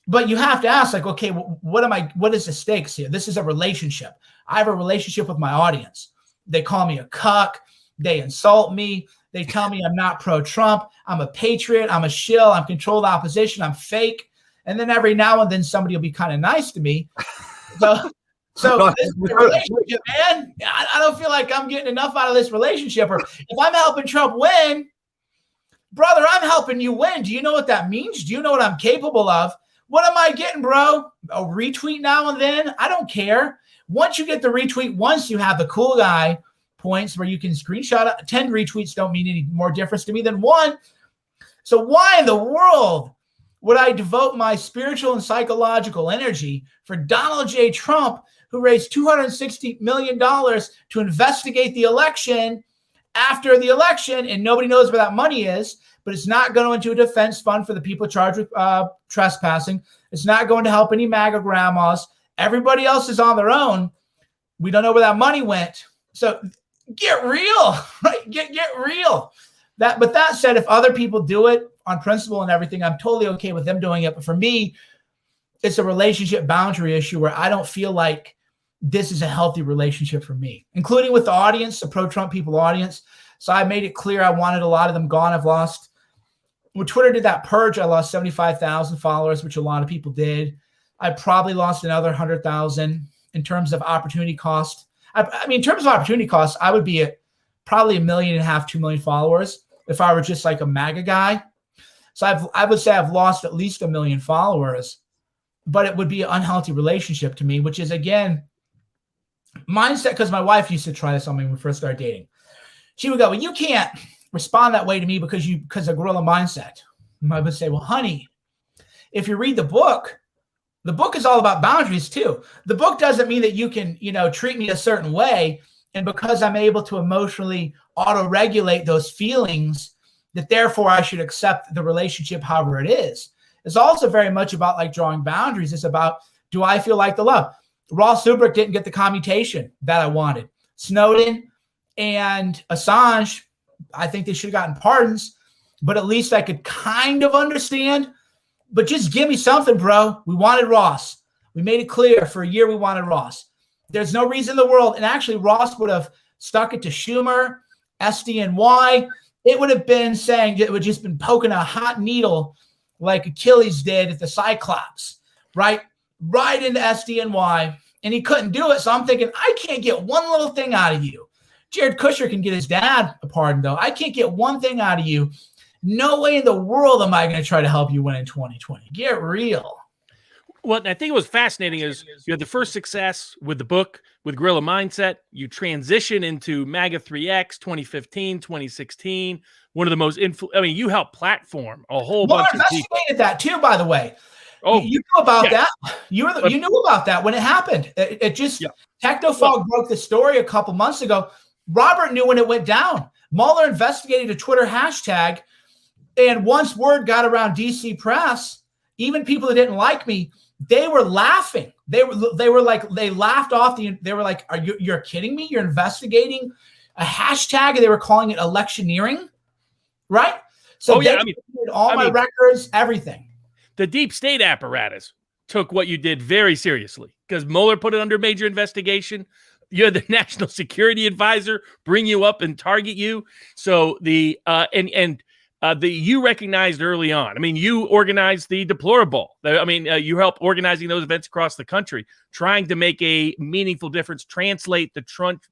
But you have to ask, like, okay, what is the stakes here? This is a relationship. I have a relationship with my audience. They call me a cuck. They insult me. They tell me I'm not pro-Trump. I'm a patriot. I'm a shill. I'm controlled opposition. I'm fake. And then every now and then somebody will be kind of nice to me. So this is a relationship, man. I don't feel like I'm getting enough out of this relationship. Or if I'm helping Trump win, brother, I'm helping you win. Do you know what that means? Do you know what I'm capable of? What am I getting, bro? A retweet now and then? I don't care. Once you get the retweet, once you have the cool guy points where you can screenshot it, 10 retweets don't mean any more difference to me than one. So why in the world would I devote my spiritual and psychological energy for Donald J. Trump, who raised $260 million to investigate the election after the election, and nobody knows where that money is, but it's not going into a defense fund for the people charged with trespassing. It's not going to help any MAGA grandmas. Everybody else is on their own. We don't know where that money went. So get real, right? Get real. But that said, if other people do it on principle and everything, I'm totally okay with them doing it. But for me, it's a relationship boundary issue where I don't feel like this is a healthy relationship for me, including with the audience, the pro-Trump people audience. So I made it clear I wanted a lot of them gone. When Twitter did that purge, I lost 75,000 followers, which a lot of people did. I probably lost another 100,000 in terms of opportunity cost. I mean, in terms of opportunity cost, I would be at probably 1.5 million, 2 million followers if I were just like a MAGA guy. So I would say I've lost at least 1 million followers, but it would be an unhealthy relationship to me, which is, again, mindset. Because my wife used to try this on me when we first started dating. She would go, well, you can't respond that way to me because of Guerrilla Mindset. And I would say, well, honey, if you read the book is all about boundaries too. The book doesn't mean that you can, treat me a certain way. And because I'm able to emotionally auto-regulate those feelings, that therefore I should accept the relationship however it is. It's also very much about like drawing boundaries. It's about, do I feel like the love? Ross Ulbricht didn't get the commutation that I wanted. Snowden and Assange, I think they should have gotten pardons, but at least I could kind of understand. But just give me something, bro. We wanted Ross. We made it clear for a year we wanted Ross. There's no reason in the world. And actually, Ross would have stuck it to Schumer, SDNY. It would have been saying it would just been poking a hot needle like Achilles did at the Cyclops, right? Right into SDNY. And he couldn't do it. So I'm thinking, I can't get one little thing out of you. Jared Kushner can get his dad a pardon, though. I can't get one thing out of you. No way in the world am I going to try to help you win in 2020. Get real. What I think was fascinating is you had the first success with the book, with Guerrilla Mindset. You transition into MAGA 3X 2015, 2016. One of the most you helped platform a whole bunch of people. I investigated that too, by the way. Oh, you knew about that. You knew about that when it happened. Technofog broke the story a couple months ago. Robert knew when it went down. Mueller investigated a Twitter hashtag. And once word got around DC press, even people that didn't like me, they were laughing. They laughed off they were like, you're kidding me? You're investigating a hashtag, and they were calling it electioneering, right? So they did all my records, everything. The deep state apparatus took what you did very seriously because Mueller put it under major investigation. You had the national security advisor bring you up and target you. So you recognized early on. I mean, you organized the deplorable. You helped organizing those events across the country, trying to make a meaningful difference, translate the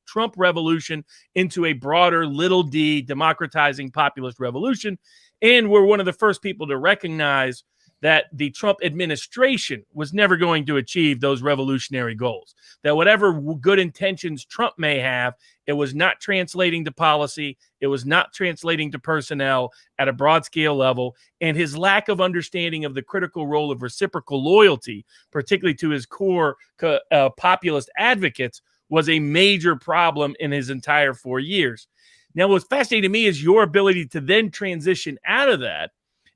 Trump revolution into a broader little d democratizing populist revolution. And we're one of the first people to recognize that the Trump administration was never going to achieve those revolutionary goals, that whatever good intentions Trump may have, it was not translating to policy. It was not translating to personnel at a broad scale level. And his lack of understanding of the critical role of reciprocal loyalty, particularly to his core populist advocates, was a major problem in his entire 4 years. Now, what's fascinating to me is your ability to then transition out of that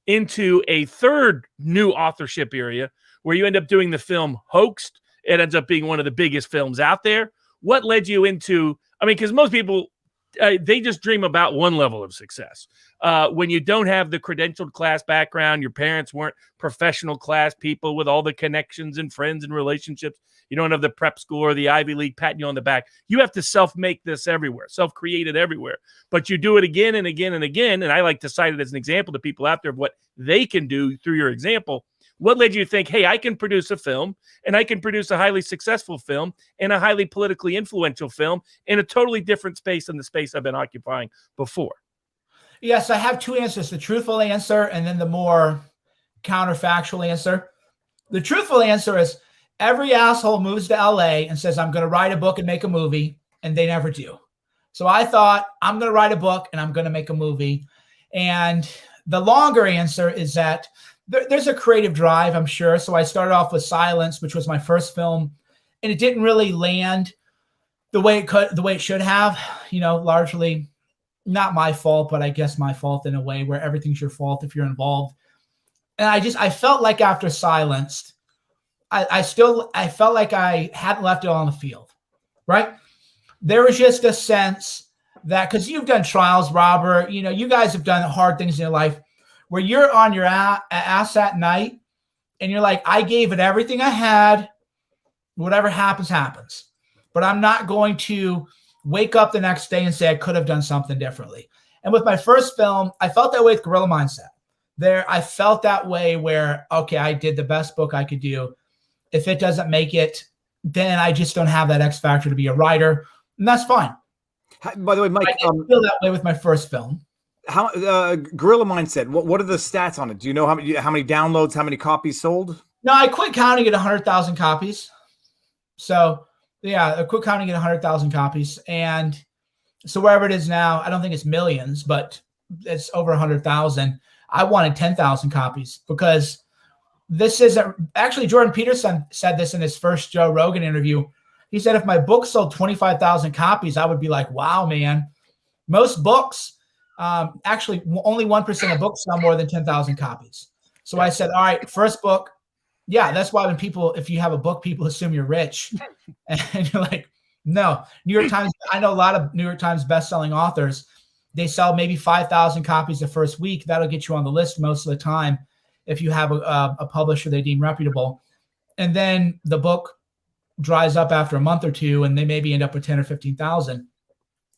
into a third new authorship area where you end up doing the film Hoaxed. It ends up being one of the biggest films out there. What led you into, because most people they just dream about one level of success. When you don't have the credentialed class background, your parents weren't professional class people with all the connections and friends and relationships. You don't have the prep school or the Ivy League patting you on the back. You have to self-make this everywhere, self-create it everywhere. But you do it again and again and again. And I like to cite it as an example to people out there of what they can do through your example. What led you to think, hey, I can produce a film, and I can produce a highly successful film and a highly politically influential film in a totally different space than the space I've been occupying before? Yes, I have two answers, the truthful answer and then the more counterfactual answer. The truthful answer is every asshole moves to LA and says, I'm going to write a book and make a movie, and they never do. So I thought, I'm going to write a book and I'm going to make a movie. And the longer answer is that there's a creative drive, I'm sure. So I started off with Silence, which was my first film, and it didn't really land the way it should have, largely not my fault, but I guess my fault in a way where everything's your fault if you're involved. And I felt like after Silenced, I felt like I hadn't left it all on the field, right? There was just a sense that, because you've done trials, Robert, you guys have done hard things in your life where you're on your ass at night and you're like, I gave it everything I had. Whatever happens, happens. But I'm not going to wake up the next day and say I could have done something differently. And with my first film, I felt that way with Guerrilla Mindset. I felt that way where, okay, I did the best book I could do. If it doesn't make it, then I just don't have that X factor to be a writer. And that's fine. By the way, Mike, I didn't feel that way with my first film. How Guerrilla Mindset? What are the stats on it? Do you know how many downloads, how many copies sold? No, I quit counting at 100,000 copies. So yeah, I quit counting at 100,000 copies, and so wherever it is now, I don't think it's millions, but it's over 100,000. I wanted 10,000 copies because this isn't actually. Jordan Peterson said this in his first Joe Rogan interview. He said if my book sold 25,000 copies, I would be like, wow, man. Most books. Actually, only 1% of books sell more than 10,000 copies. So I said, all right, first book. Yeah, that's why if you have a book, people assume you're rich. And you're like, no. New York Times, I know a lot of New York Times bestselling authors. They sell maybe 5,000 copies the first week. That'll get you on the list most of the time if you have a publisher they deem reputable. And then the book dries up after a month or two, and they maybe end up with 10 or 15,000.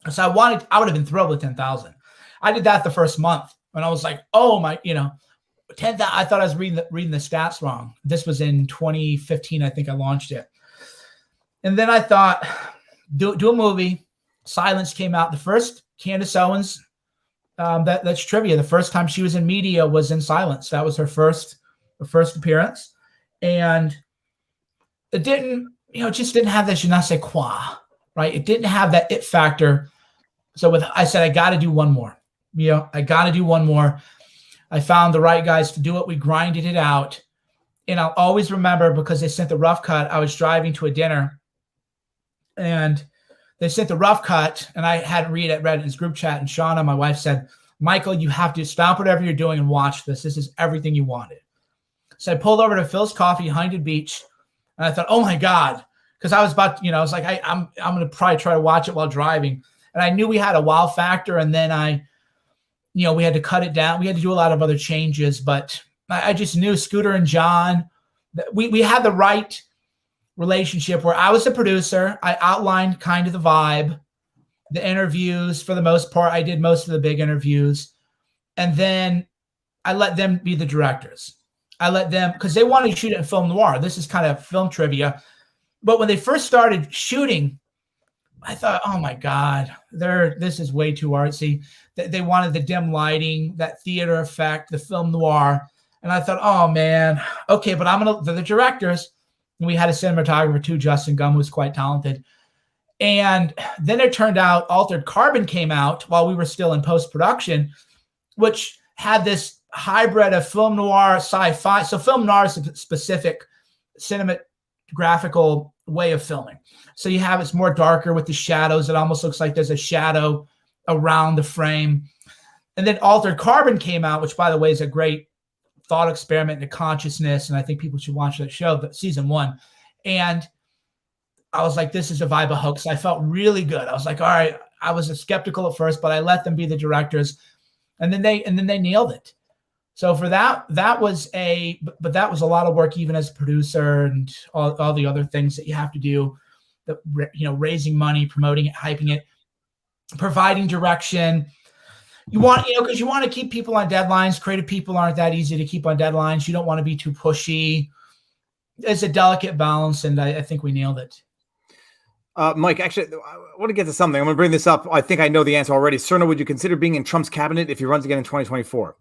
So I would have been thrilled with 10,000. I did that the first month, and I was like, oh my, 10,000. I thought I was reading the stats wrong. This was in 2015, I think I launched it. And then I thought, do a movie. Silence came out. The first Candace Owens, that's trivia. The first time she was in media was in Silence. That was her first appearance. And it didn't, it just didn't have that je ne sais quoi, right? It didn't have that it factor. So I said, I got to do one more. I got to do one more. I found the right guys to do it. We grinded it out. And I'll always remember, because they sent the rough cut. I was driving to a dinner and they sent the rough cut, and I hadn't read it in his group chat. And Shauna, my wife, said, Michael, you have to stop whatever you're doing and watch this. This is everything you wanted. So I pulled over to Phil's Coffee, Huntington Beach. And I thought, oh my God. Because I was about, I was like, I'm going to probably try to watch it while driving. And I knew we had a wow factor. And then we had to cut it down. We had to do a lot of other changes, but I just knew Scooter and John, that we had the right relationship where I was the producer. I outlined kind of the vibe, the interviews for the most part. I did most of the big interviews. And then I let them be the directors. I let them, because they wanted to shoot it in film noir. This is kind of film trivia. But when they first started shooting, I thought, oh my God, this is way too artsy. They wanted the dim lighting, that theater effect, the film noir. And I thought, oh man, okay, but they're the directors. And we had a cinematographer too, Justin Gum, who's quite talented. And then it turned out Altered Carbon came out while we were still in post-production, which had this hybrid of film noir, sci-fi. So film noir is a specific cinematographical way of filming. So it's more darker with the shadows. It almost looks like there's a shadow around the frame. And then Altered Carbon came out, which, by the way, is a great thought experiment into consciousness. And I think people should watch that show, but season 1. And I was like, this is a vibe of hoax. I felt really good. I was like, all right, I was skeptical at first, but I let them be the directors, and then they nailed it. So for that was a lot of work, even as a producer and all the other things that you have to do, that, raising money, promoting it, hyping it, providing direction. You want, because you want to keep people on deadlines. Creative people aren't that easy to keep on deadlines. You don't want to be too pushy. It's a delicate balance, and I think we nailed it. Mike, actually, I want to get to something. I'm going to bring this up. I think I know the answer already. Cerno, would you consider being in Trump's cabinet if he runs again in 2024?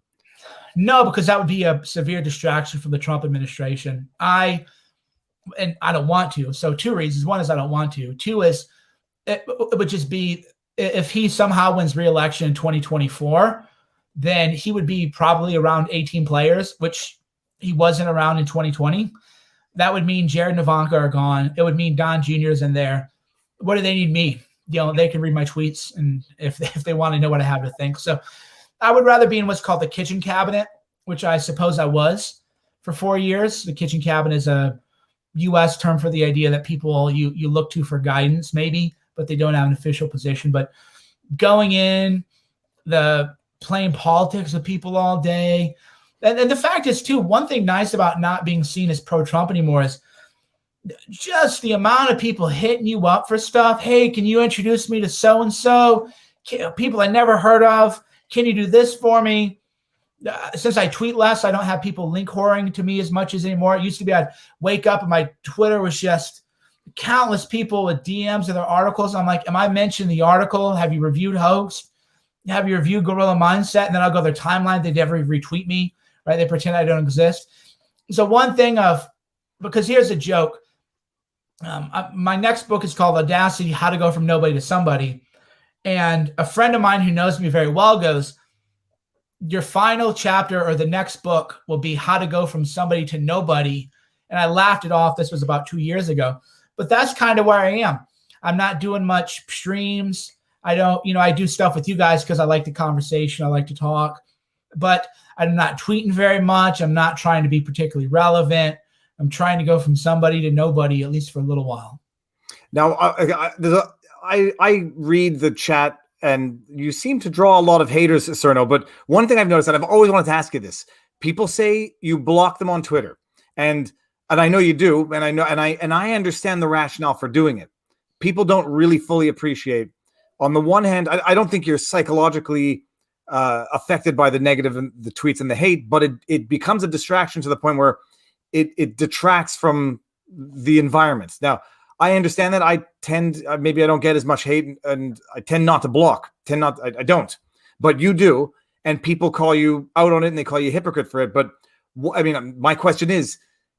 No, because that would be a severe distraction from the Trump administration. I don't want to. So 2 reasons. One is I don't want to. 2 is it would just be, if he somehow wins re-election in 2024, then he would be probably around 18 players, which he wasn't around in 2020. That would mean Jared and Ivanka are gone. It would mean Don Jr. is in there. What do they need me? They can read my tweets, and if they want to know what I have to think. So I would rather be in what's called the kitchen cabinet, which I suppose I was for 4 years. The kitchen cabinet is a U.S. term for the idea that people you look to for guidance, maybe, but they don't have an official position. But going in, playing politics with people all day. And the fact is, too, one thing nice about not being seen as pro-Trump anymore is just the amount of people hitting you up for stuff. Hey, can you introduce me to so-and-so? People I never heard of. Can you do this for me? Since I tweet less, I don't have people link whoring to me as much as anymore. It used to be I'd wake up and my Twitter was just countless people with DMs of their articles. I'm like, am I mentioning the article? Have you reviewed Hoax? Have you reviewed Guerrilla Mindset? And then I'll go to their timeline. They never retweet me, right? They pretend I don't exist. So one thing because here's a joke. My next book is called Audacity, How to Go From Nobody to Somebody. And a friend of mine who knows me very well goes, your final chapter or the next book will be How to Go From Somebody to Nobody. And I laughed it off. This was about 2 years ago. But that's kind of where I am. I'm not doing much streams. I don't, I do stuff with you guys because I like the conversation. I like to talk. But I'm not tweeting very much. I'm not trying to be particularly relevant. I'm trying to go from somebody to nobody, at least for a little while. Now, I read the chat, and you seem to draw a lot of haters, Cerno. But one thing I've noticed, and I've always wanted to ask you this: people say you block them on Twitter, and I know you do, and I understand the rationale for doing it. People don't really fully appreciate. On the one hand, I don't think you're psychologically affected by the negative and the tweets and the hate, but it becomes a distraction to the point where it detracts from the environment. Now, I understand that I don't get as much hate, and I tend not to block. I don't, but you do, and people call you out on it, and they call you a hypocrite for it. But my question is,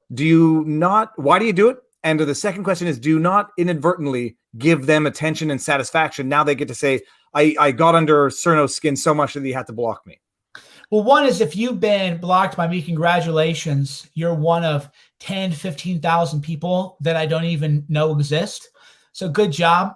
why do you do it? And the second question is, do you not inadvertently give them attention and satisfaction? Now they get to say, I got under Cerno's skin so much that he had to block me. Well, one is, if you've been blocked by me, congratulations. You're one of 10, 15,000 people that I don't even know exist. So good job.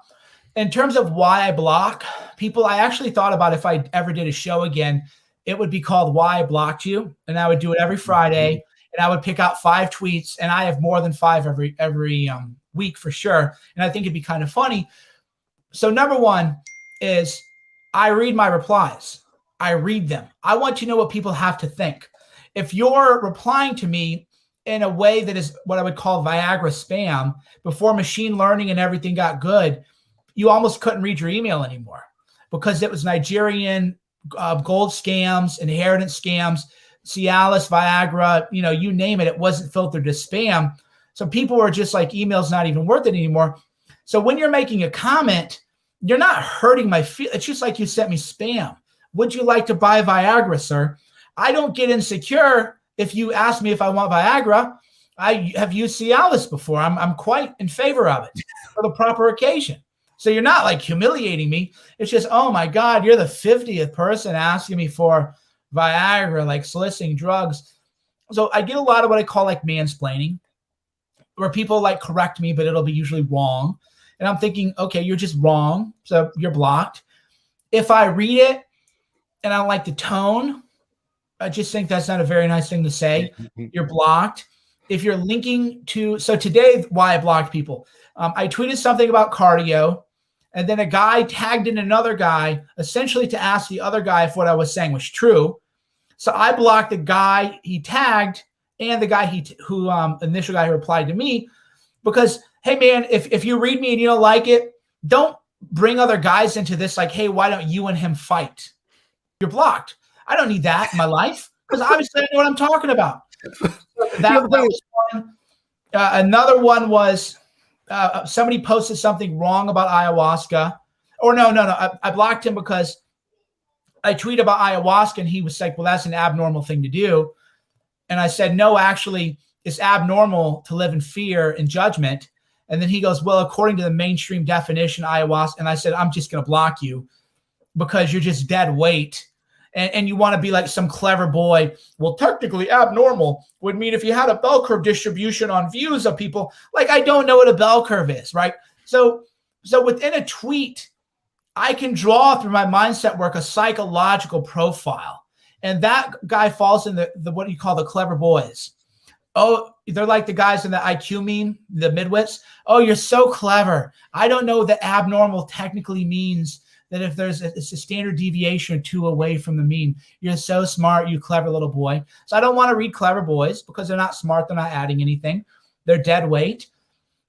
In terms of why I block people, I actually thought about if I ever did a show again, it would be called Why I Blocked You. And I would do it every Friday. And I would pick out 5 tweets, and I have more than 5 every week for sure. And I think it'd be kind of funny. So number one is I read my replies. I read them. I want to know what people have to think. If you're replying to me in a way that is what I would call Viagra spam, before machine learning and everything got good, you almost couldn't read your email anymore because it was Nigerian gold scams, inheritance scams, Cialis, Viagra, you name it. It wasn't filtered to spam. So people were just like, email's not even worth it anymore. So when you're making a comment, you're not hurting my feelings. It's just like you sent me spam. Would you like to buy Viagra, sir? I don't get insecure if you ask me if I want Viagra. I have used Cialis before. I'm quite in favor of it for the proper occasion. So you're not like humiliating me. It's just, oh my God, you're the 50th person asking me for Viagra, like soliciting drugs. So I get a lot of what I call like mansplaining, where people like correct me, but it'll be usually wrong. And I'm thinking, okay, you're just wrong. So you're blocked. If I read it and I don't like the tone, I just think that's not a very nice thing to say. You're blocked. If you're linking to, so today, why I blocked people. I tweeted something about cardio. And then a guy tagged in another guy, essentially to ask the other guy if what I was saying was true. So I blocked the guy he tagged and the guy initial guy who replied to me, because, hey man, if you read me and you don't like it, don't bring other guys into this. Like, hey, why don't you and him fight? You're blocked. I don't need that in my life, because obviously I know what I'm talking about. That was one. Another one was somebody posted something wrong about ayahuasca. Or no. I blocked him because I tweeted about ayahuasca and he was like, well, that's an abnormal thing to do. And I said, no, actually, it's abnormal to live in fear and judgment. And then he goes, well, according to the mainstream definition, ayahuasca. And I said, I'm just going to block you because you're just dead weight. And you want to be like some clever boy. Well, technically abnormal would mean if you had a bell curve distribution on views of people. Like, I don't know what a bell curve is, right? So within a tweet, I can draw through my mindset work a psychological profile. And that guy falls in the what you call the clever boys. Oh, they're like the guys in the IQ meme, the midwits. Oh, you're so clever. I don't know that abnormal technically means that if it's a standard deviation or two away from the mean. You're so smart, you clever little boy. So I don't want to read clever boys because they're not smart. They're not adding anything. They're dead weight.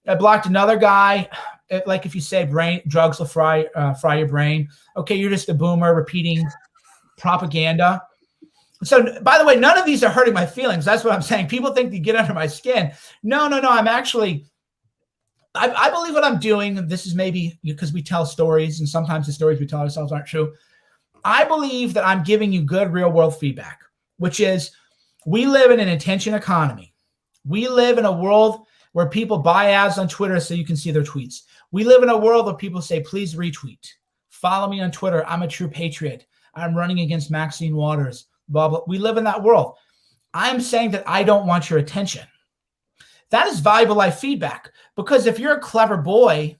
I blocked another guy. Like if you say drugs will fry your brain. Okay, you're just a boomer repeating propaganda. So, by the way, none of these are hurting my feelings. That's what I'm saying. People think they get under my skin. No. I'm actually, I believe what I'm doing. This is maybe because we tell stories, and sometimes the stories we tell ourselves aren't true. I believe that I'm giving you good real world feedback, which is we live in an attention economy. We live in a world where people buy ads on Twitter so you can see their tweets. We live in a world where people say, please retweet. Follow me on Twitter. I'm a true patriot. I'm running against Maxine Waters. Blah, blah. We live in that world. I'm saying that I don't want your attention. That is valuable life feedback, because if you're a clever boy,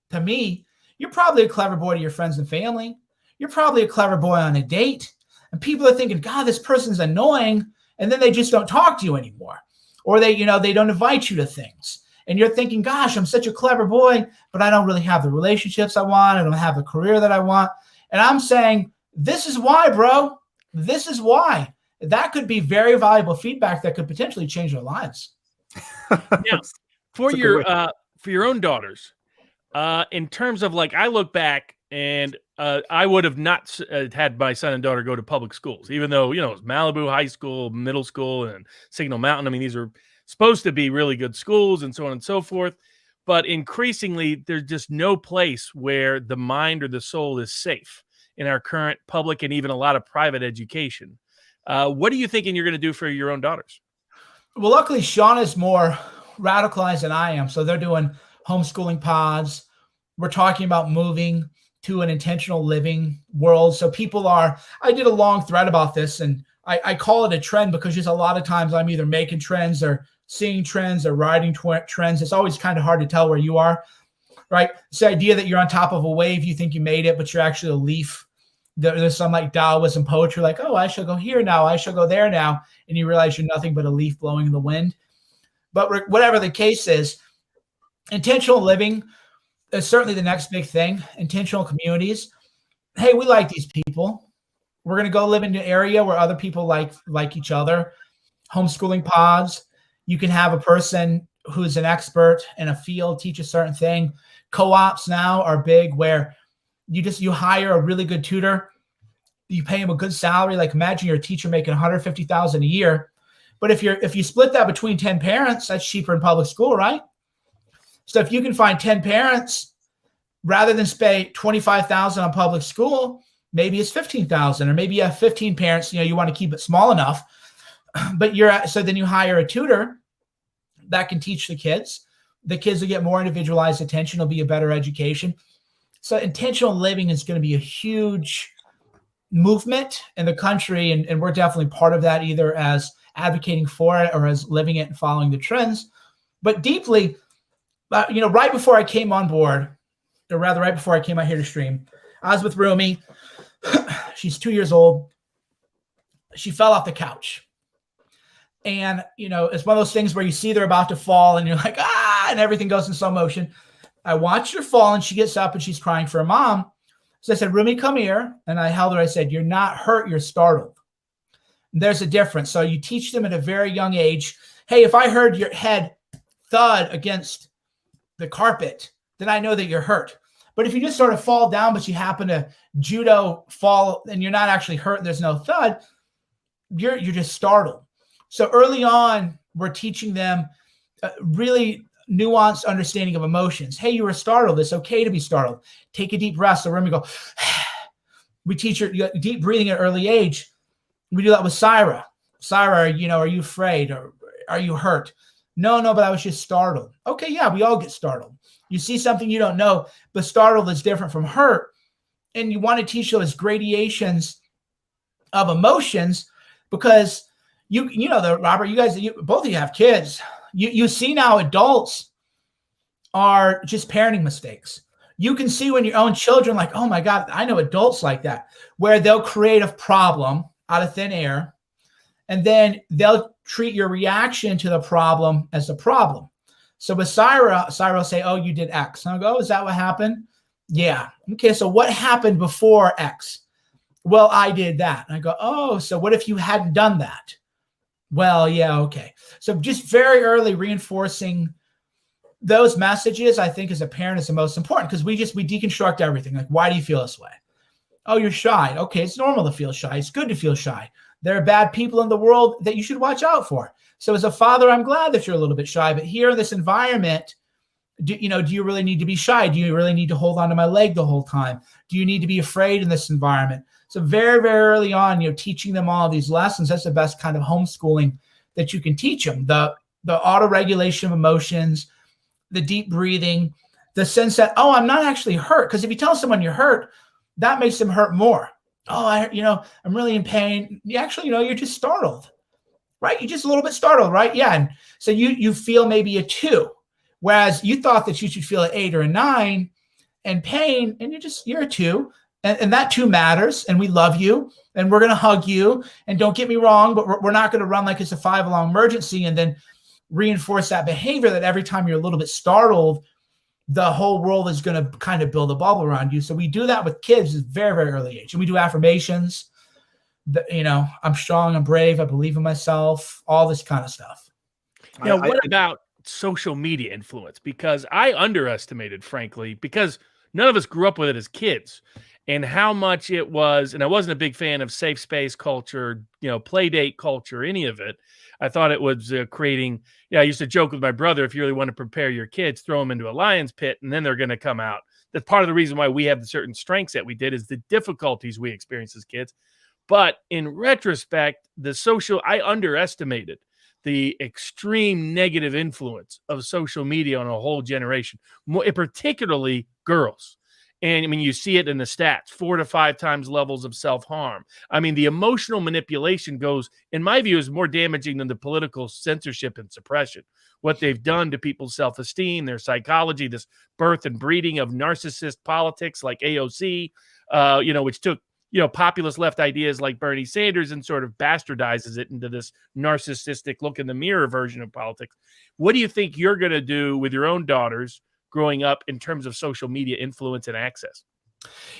to me, you're probably a clever boy to your friends and family. You're probably a clever boy on a date. And people are thinking, God, this person's annoying. And then they just don't talk to you anymore. Or they don't invite you to things. And you're thinking, gosh, I'm such a clever boy, but I don't really have the relationships I want. I don't have the career that I want. And I'm saying, this is why, bro. This is why. That could be very valuable feedback that could potentially change their lives. Yeah. For your own daughters, in terms of, like, I look back and I would have not had my son and daughter go to public schools, even though, it was Malibu High School, middle school, and Signal Mountain. I mean, these are supposed to be really good schools and so on and so forth. But increasingly, there's just no place where the mind or the soul is safe in our current public and even a lot of private education. What are you thinking you're going to do for your own daughters? Well, luckily, Sean is more radicalized than I am. So they're doing homeschooling pods. We're talking about moving to an intentional living world. So I did a long thread about this, and I call it a trend because just a lot of times I'm either making trends or seeing trends or riding trends. It's always kind of hard to tell where you are, right? It's the idea that you're on top of a wave, you think you made it, but you're actually a leaf. There's some like Taoism poetry, like, oh, I shall go here now, I shall go there now. And you realize you're nothing but a leaf blowing in the wind. But whatever the case is, intentional living is certainly the next big thing. Intentional communities. Hey, we like these people. We're going to go live in an area where other people like each other. Homeschooling pods. You can have a person who's an expert in a field teach a certain thing. Co-ops now are big, where you hire a really good tutor, you pay him a good salary. Like, imagine you're a teacher making $150,000 a year. But if you split that between 10 parents, that's cheaper in public school, right? So if you can find 10 parents, rather than spend $25,000 on public school, maybe it's $15,000, or maybe you have 15 parents, you want to keep it small enough. But so then you hire a tutor that can teach the kids. The kids will get more individualized attention. It'll be a better education. So intentional living is going to be a huge movement in the country, and we're definitely part of that, either as advocating for it or as living it and following the trends. But deeply, right before I came on board, or rather right before I came out here to stream, I was with Rumi. She's 2 years old. She fell off the couch. And, it's one of those things where you see they're about to fall and you're like, and everything goes in slow motion. I watched her fall, and she gets up and she's crying for her mom. So I said, Rumi, come here. And I held her. I said, you're not hurt. You're startled. And there's a difference. So you teach them at a very young age, hey, if I heard your head thud against the carpet, then I know that you're hurt. But if you just sort of fall down, but you happen to judo fall and you're not actually hurt and there's no thud, you're just startled. So early on, we're teaching them really nuanced understanding of emotions. Hey, you were startled. It's okay to be startled. Take a deep breath. So remember, go. We teach her deep breathing at an early age. We do that with Syra. Syra, are you afraid or are you hurt? No, but I was just startled. Okay, yeah, we all get startled. You see something you don't know, but startled is different from hurt. And you want to teach those gradations of emotions because Robert, you guys, both of you have kids. You see now adults are just parenting mistakes. You can see when your own children like, oh my God, I know adults like that, where they'll create a problem out of thin air, and then they'll treat your reaction to the problem as a problem. So with Syra will say, oh, you did X. And I'll go, oh, is that what happened? Yeah. Okay, so what happened before X? Well, I did that. And I go, oh, so what if you hadn't done that? Well, yeah, okay. So just very early reinforcing those messages, I think, as a parent is the most important because we deconstruct everything. Like, why do you feel this way? Oh, you're shy. Okay, it's normal to feel shy. It's good to feel shy. There are bad people in the world that you should watch out for. So as a father, I'm glad that you're a little bit shy, but here in this environment, do you really need to be shy? Do you really need to hold onto my leg the whole time? Do you need to be afraid in this environment? So very, very early on, teaching them all these lessons. That's the best kind of homeschooling that you can teach them. The auto-regulation of emotions, the deep breathing, the sense that, oh, I'm not actually hurt. Because if you tell someone you're hurt, that makes them hurt more. Oh, I'm really in pain. Actually, you're just startled, right? You're just a little bit startled, right? Yeah. And so you feel maybe a 2, whereas you thought that you should feel an 8 or a 9 and pain, and you're a 2. And that 2 matters, and we love you, and we're going to hug you. And don't get me wrong, but we're not going to run like it's a 5-alarm emergency and then reinforce that behavior that every time you're a little bit startled, the whole world is going to kind of build a bubble around you. So we do that with kids at a very, very early age. And we do affirmations. I'm strong, I'm brave, I believe in myself, all this kind of stuff. What about social media influence? Because I underestimated, frankly, because none of us grew up with it as kids, and how much it was. And I wasn't a big fan of safe space culture, play date culture, any of it. I thought it was creating, I used to joke with my brother, if you really want to prepare your kids, throw them into a lion's pit and then they're going to come out. That's part of the reason why we have the certain strengths that we did is the difficulties we experienced as kids. But in retrospect, I underestimated the extreme negative influence of social media on a whole generation, particularly girls. And I mean, you see it in the stats, 4 to 5 times levels of self-harm. I mean, the emotional manipulation goes, in my view, is more damaging than the political censorship and suppression. What they've done to people's self-esteem, their psychology, this birth and breeding of narcissist politics like AOC, which took, populist left ideas like Bernie Sanders and sort of bastardizes it into this narcissistic look in the mirror version of politics. What do you think you're going to do with your own daughters growing up in terms of social media influence and access?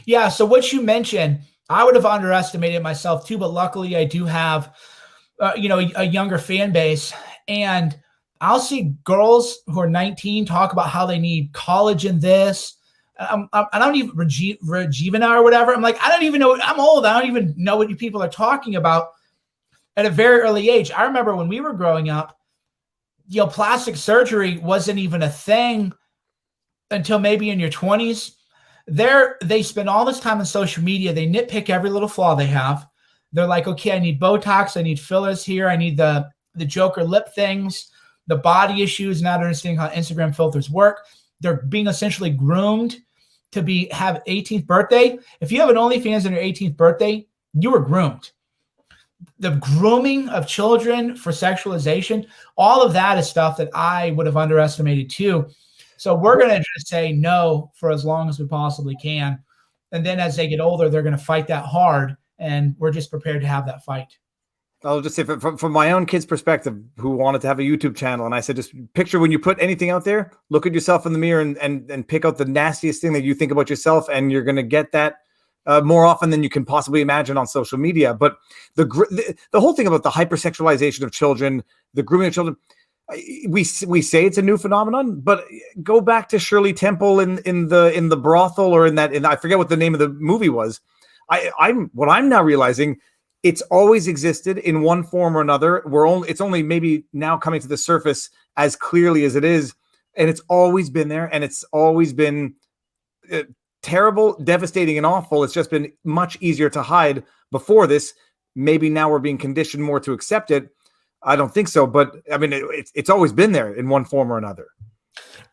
Yeah. So what you mentioned, I would have underestimated myself too, but luckily I do have, a younger fan base, and I'll see girls who are 19 talk about how they need college in this. I don't even Regina or whatever. I'm like, I don't even know. I'm old. I don't even know what you people are talking about at a very early age. I remember when we were growing up, plastic surgery wasn't even a thing until maybe in your 20s. They spend all this time on social media. They nitpick every little flaw they have. They're like, okay, I need Botox. I need fillers here. I need the Joker lip things, the body issues, not understanding how Instagram filters work. They're being essentially groomed to have 18th birthday. If you have an OnlyFans on your 18th birthday, you were groomed. The grooming of children for sexualization, all of that is stuff that I would have underestimated too. So we're going to just say no for as long as we possibly can. And then as they get older, they're going to fight that hard. And we're just prepared to have that fight. I'll just say from my own kid's perspective, who wanted to have a YouTube channel, and I said, just picture when you put anything out there, look at yourself in the mirror and pick out the nastiest thing that you think about yourself, and you're going to get that more often than you can possibly imagine on social media. But the whole thing about the hypersexualization of children, the grooming of children, we say it's a new phenomenon, but go back to Shirley Temple in the brothel, or in I forget what the name of the movie was. I'm now realizing. It's always existed in one form or another. It's only maybe now coming to the surface as clearly as it is. And it's always been there. And it's always been terrible, devastating, and awful. It's just been much easier to hide before this. Maybe now we're being conditioned more to accept it. I don't think so. But I mean, it's always been there in one form or another.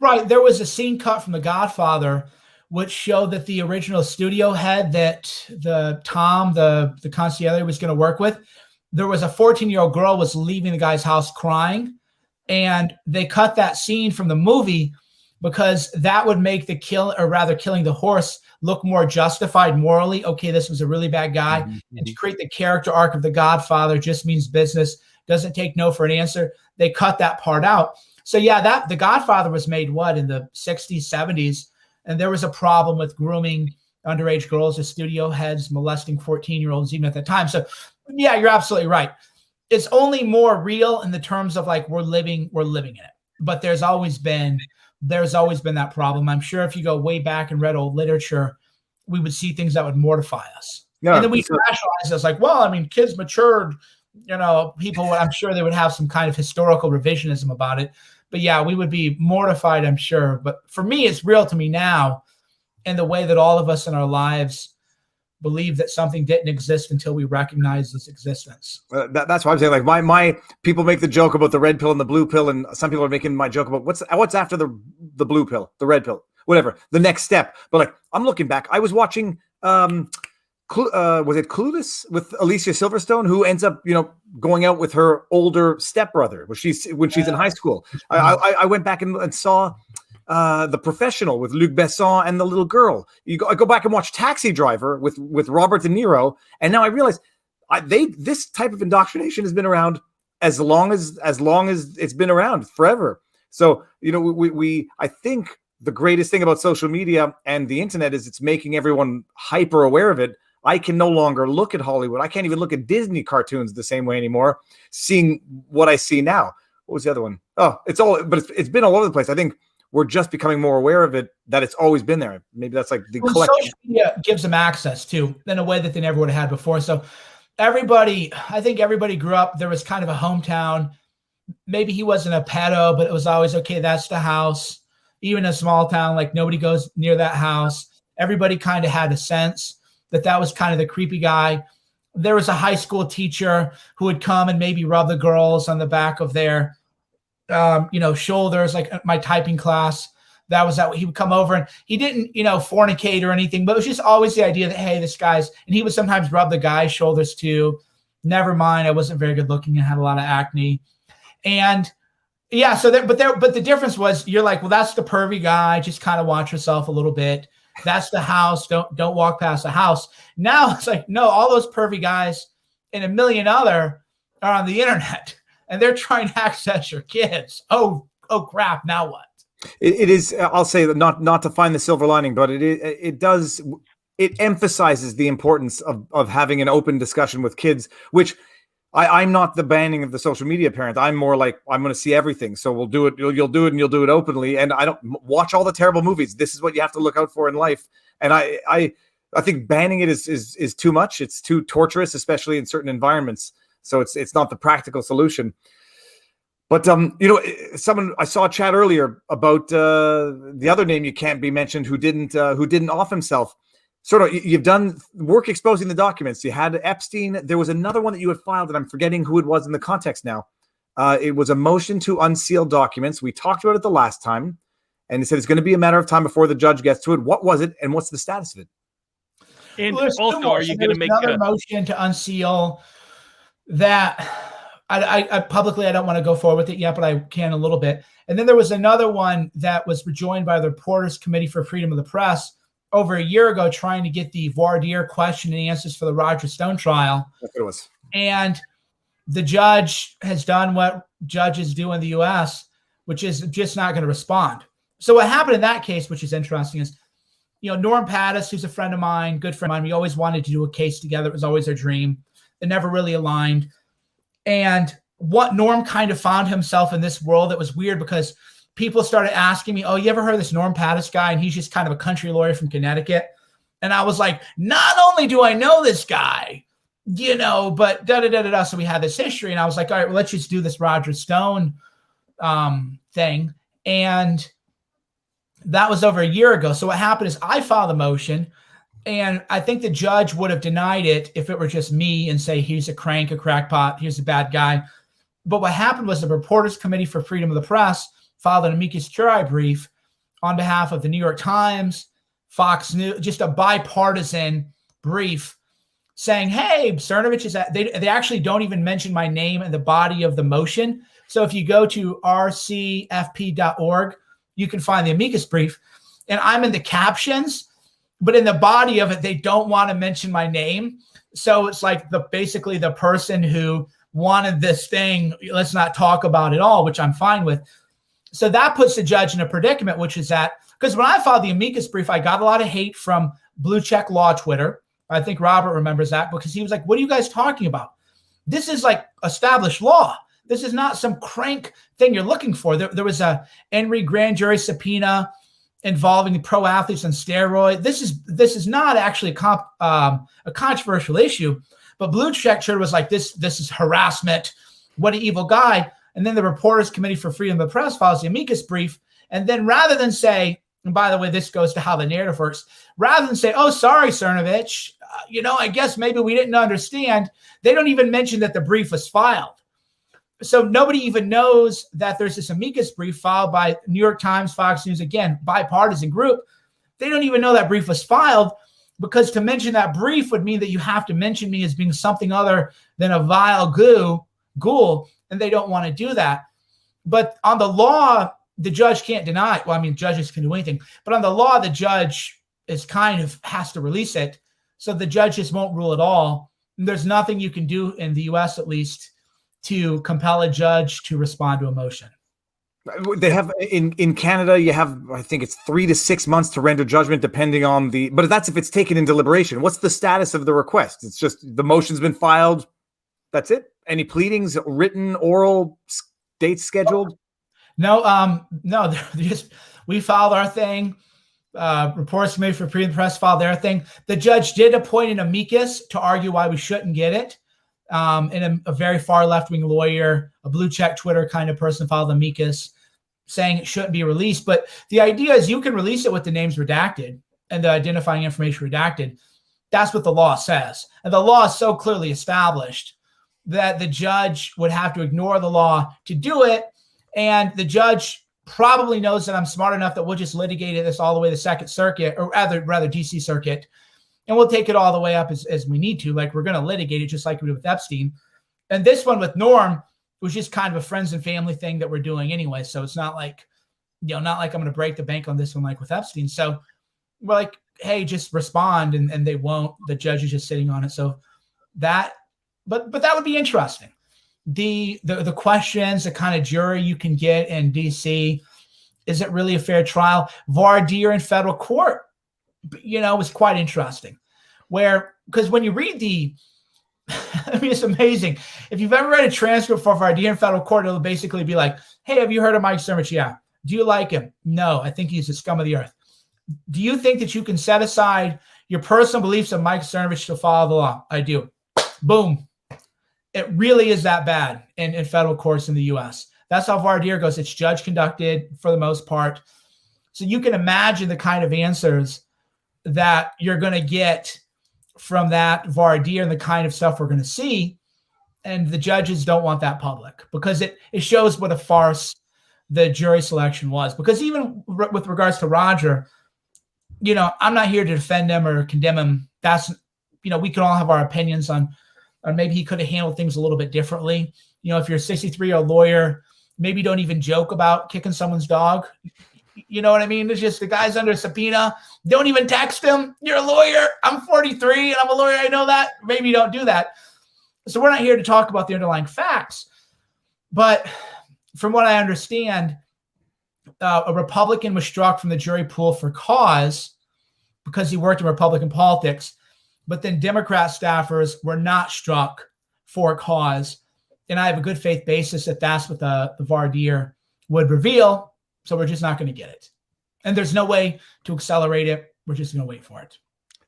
Right. There was a scene cut from The Godfather which showed that the original studio head that the consigliere was going to work with, there was a 14-year-old girl was leaving the guy's house crying, and they cut that scene from the movie because that would make killing the horse look more justified morally. Okay, this was a really bad guy. Mm-hmm. And to create the character arc of The Godfather just means business, doesn't take no for an answer. They cut that part out. So yeah, The Godfather was made in the 60s, 70s. And there was a problem with grooming underage girls as studio heads, molesting 14-year-olds even at the time. So yeah, you're absolutely right. It's only more real in the terms of like we're living in it. But there's always been that problem. I'm sure if you go way back and read old literature, we would see things that would mortify us. Yeah, and then we rationalize this like, well, I mean, kids matured, people, I'm sure they would have some kind of historical revisionism about it. But yeah, we would be mortified, I'm sure. But for me, it's real to me now, in the way that all of us in our lives believe that something didn't exist until we recognize its existence. That's why I'm saying, like, my people make the joke about the red pill and the blue pill, and some people are making my joke about what's after the blue pill, the red pill, whatever, the next step. But like, I'm looking back, I was watching was it Clueless with Alicia Silverstone, who ends up, going out with her older stepbrother when she's in high school. I went back and saw The Professional with Luc Besson and the little girl. I go back and watch Taxi Driver with Robert De Niro, and now I realize this type of indoctrination has been around as long as it's been around forever. So I think the greatest thing about social media and the internet is it's making everyone hyper aware of it. I can no longer look at Hollywood. I can't even look at Disney cartoons the same way anymore, seeing what I see now. What was the other one? Oh, it's been all over the place. I think we're just becoming more aware of it, that it's always been there. Maybe that's like the collection. Social media gives them access to in a way that they never would have had before. So I think everybody grew up, there was kind of a hometown. Maybe he wasn't a pedo, but it was always, okay, that's the house. Even a small town, like nobody goes near that house. Everybody kind of had a sense that was kind of the creepy guy. There was a high school teacher who would come and maybe rub the girls on the back of their, shoulders, like my typing class. He would come over and he didn't, fornicate or anything, but it was just always the idea that, hey, this guy's, and he would sometimes rub the guy's shoulders too. Never mind, I wasn't very good looking and had a lot of acne. And yeah, but the difference was, you're like, well, that's the pervy guy. Just kind of watch yourself a little bit. That's the house. Don't walk past the house. Now it's like, no, all those pervy guys and a million other are on the internet, and they're trying to access your kids. Oh crap! Now what? It is. I'll say that not to find the silver lining, but it emphasizes the importance of having an open discussion with kids, which. I'm not the banning of the social media parent. I'm more like, I'm going to see everything. So we'll do it. You'll do it, and you'll do it openly. And I don't watch all the terrible movies. This is what you have to look out for in life. And I think banning it is too much. It's too torturous, especially in certain environments. So it's not the practical solution. But someone, I saw a chat earlier about the other name you can't be mentioned who didn't off himself. Sort of, you've done work exposing the documents. You had Epstein. There was another one that you had filed, and I'm forgetting who it was in the context now. It was a motion to unseal documents. We talked about it the last time, and it said it's going to be a matter of time before the judge gets to it. What was it, and what's the status of it? And also, are you going to make another motion to unseal that? I publicly, I don't want to go forward with it yet, but I can a little bit. And then there was another one that was joined by the Reporters Committee for Freedom of the Press over a year ago, trying to get the voir dire question and answers for the Roger Stone trial. That's what it was. And the judge has done what judges do in the US, which is just not going to respond. So what happened in that case, which is interesting, is, Norm Pattis, who's a friend of mine, good friend of mine, we always wanted to do a case together. It was always our dream. It never really aligned. And what Norm kind of found himself in this world, that was weird, because people started asking me, oh, you ever heard of this Norm Pattis guy? And he's just kind of a country lawyer from Connecticut. And I was like, not only do I know this guy, but da-da-da-da-da. So we had this history, and I was like, all right, well, let's just do this Roger Stone thing. And that was over a year ago. So what happened is I filed a motion, and I think the judge would have denied it if it were just me and say, he's a crank, a crackpot, here's a bad guy. But what happened was the Reporters Committee for Freedom of the Press filed an amicus curiae brief on behalf of the New York Times, Fox News, just a bipartisan brief saying, hey, Cernovich is at, they actually don't even mention my name in the body of the motion. So if you go to rcfp.org, you can find the amicus brief, and I'm in the captions, but in the body of it, they don't want to mention my name. So it's like basically the person who wanted this thing, let's not talk about it all, which I'm fine with. So that puts the judge in a predicament, which is that, because when I filed the amicus brief, I got a lot of hate from Blue Check Law Twitter. I think Robert remembers that, because he was like, what are you guys talking about? This is like established law. This is not some crank thing you're looking for. There was a Henry grand jury subpoena involving pro athletes on steroids. This is not actually a controversial issue, but Blue Check was like, this is harassment. What an evil guy. And then the Reporters Committee for Freedom of the Press files the amicus brief. And then rather than say, and by the way, this goes to how the narrative works, rather than say, oh, sorry, Cernovich, I guess maybe we didn't understand, they don't even mention that the brief was filed. So nobody even knows that there's this amicus brief filed by New York Times, Fox News, again, bipartisan group. They don't even know that brief was filed, because to mention that brief would mean that you have to mention me as being something other than a vile ghoul, and they don't want to do that. But on the law, the judge can't deny it. Well, I mean, judges can do anything. But on the law, the judge is kind of has to release it. So the judge just won't rule at all. And there's nothing you can do in the U.S., at least, to compel a judge to respond to a motion. They have in Canada, you have, I think it's 3 to 6 months to render judgment, depending on but that's if it's taken in deliberation. What's the status of the request? It's just the motion's been filed. That's it. Any pleadings, written, oral, dates scheduled? No, we filed our thing. Reporters Committee for Freedom of the Press filed their thing. The judge did appoint an amicus to argue why we shouldn't get it. And a very far left-wing lawyer, a blue check Twitter kind of person, filed amicus saying it shouldn't be released. But the idea is you can release it with the names redacted and the identifying information redacted. That's what the law says. And the law is so clearly established that the judge would have to ignore the law to do it. And the judge probably knows that I'm smart enough that we'll just litigate this all the way to the Second Circuit, or rather DC Circuit. And we'll take it all the way up as we need to. Like, we're going to litigate it just like we did with Epstein. And this one with Norm was just kind of a friends and family thing that we're doing anyway. So it's not like, not like I'm going to break the bank on this one like with Epstein. So we're like, hey, just respond. And they won't. The judge is just sitting on it. So that, but that would be interesting. The questions, the kind of jury you can get in DC, is it really a fair trial? Voir dire in federal court, was quite interesting. Because when you read it's amazing. If you've ever read a transcript for voir dire in federal court, it'll basically be like, hey, have you heard of Mike Cernovich? Yeah. Do you like him? No, I think he's the scum of the earth. Do you think that you can set aside your personal beliefs of Mike Cernovich to follow the law? I do. Boom. It really is that bad in federal courts in the U.S. That's how voir dire goes. It's judge conducted for the most part. So you can imagine the kind of answers that you're going to get from that voir dire and the kind of stuff we're going to see. And the judges don't want that public, because it shows what a farce the jury selection was. Because even with regards to Roger, I'm not here to defend him or condemn him. That's, we can all have our opinions on maybe he could have handled things a little bit differently. If you're a 63-year-old lawyer, maybe don't even joke about kicking someone's dog. You know what I mean? It's just the guy's under subpoena. Don't even text him. You're a lawyer. I'm 43 and I'm a lawyer. I know that. Maybe don't do that. So we're not here to talk about the underlying facts, but from what I understand, a Republican was struck from the jury pool for cause because he worked in Republican politics, but then Democrat staffers were not struck for cause. And I have a good faith basis that that's what the voir dire would reveal. So we're just not going to get it. And there's no way to accelerate it. We're just going to wait for it.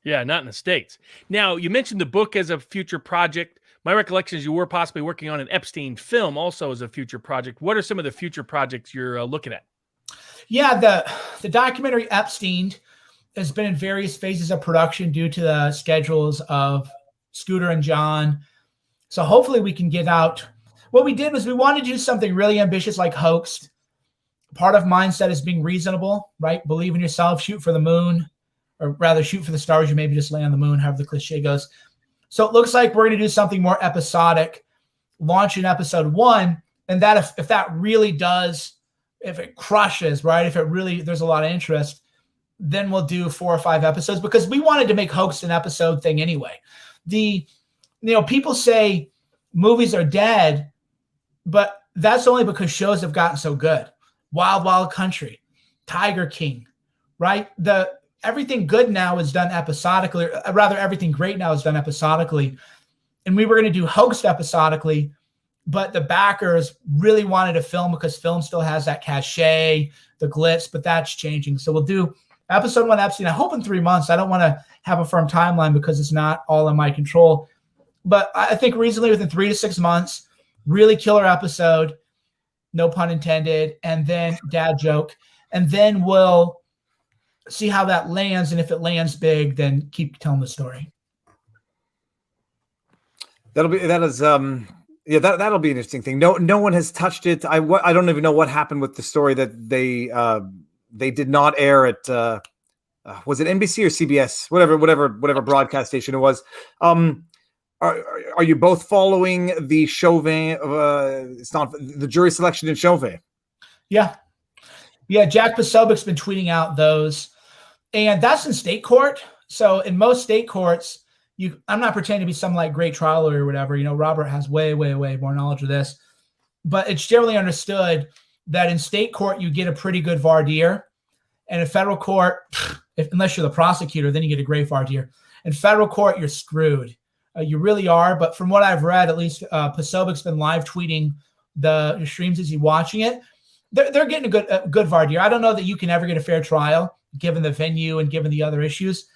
Yeah, not in the States. Now, you mentioned the book as a future project. My recollection is you were possibly working on an Epstein film also as a future project. What are some of the future projects you're looking at? Yeah, the documentary Epstein has been in various phases of production due to the schedules of Scooter and John. So hopefully we can get out. What we did was we wanted to do something really ambitious like Hoaxed. Part of mindset is being reasonable, right? Believe in yourself, shoot for the moon, or rather shoot for the stars. You maybe just land on the moon, however the cliche goes. So it looks like we're going to do something more episodic, launch in episode 1. And that if that really does, if it crushes, right? If it really, there's a lot of interest, then we'll do 4 or 5 episodes because we wanted to make Hoaxed an episode thing anyway. People say movies are dead, but that's only because shows have gotten so good. Wild Wild Country, Tiger King, right? Everything good now is done episodically, or rather everything great now is done episodically. And we were going to do Hoaxed episodically, but the backers really wanted to film because film still has that cachet, the glitz, but that's changing. So we'll do episode 1 Epstein. I hope in 3 months. I don't want to have a firm timeline because it's not all in my control. But I think reasonably within 3 to 6 months, really killer episode, no pun intended, and then dad joke. And then we'll see how that lands. And if it lands big, then keep telling the story. That'll be an interesting thing. No one has touched it. I don't even know what happened with the story that they did not air at was it NBC or CBS, whatever broadcast station it was. Are you both following the Chauvin? It's not the jury selection in Chauvin. Yeah. Jack Posobiec's been tweeting out those, and that's in state court. So in most state courts, I'm not pretending to be some like great trial lawyer or whatever. Robert has way, way, way more knowledge of this, but it's generally understood that in state court, you get a pretty good voir dire, and in federal court, unless you're the prosecutor, then you get a great voir dire. In federal court, you're screwed. You really are. But from what I've read, at least Posobiec's been live tweeting the streams as he's watching it. They're getting a good voir dire. I don't know that you can ever get a fair trial given the venue and given the other issues,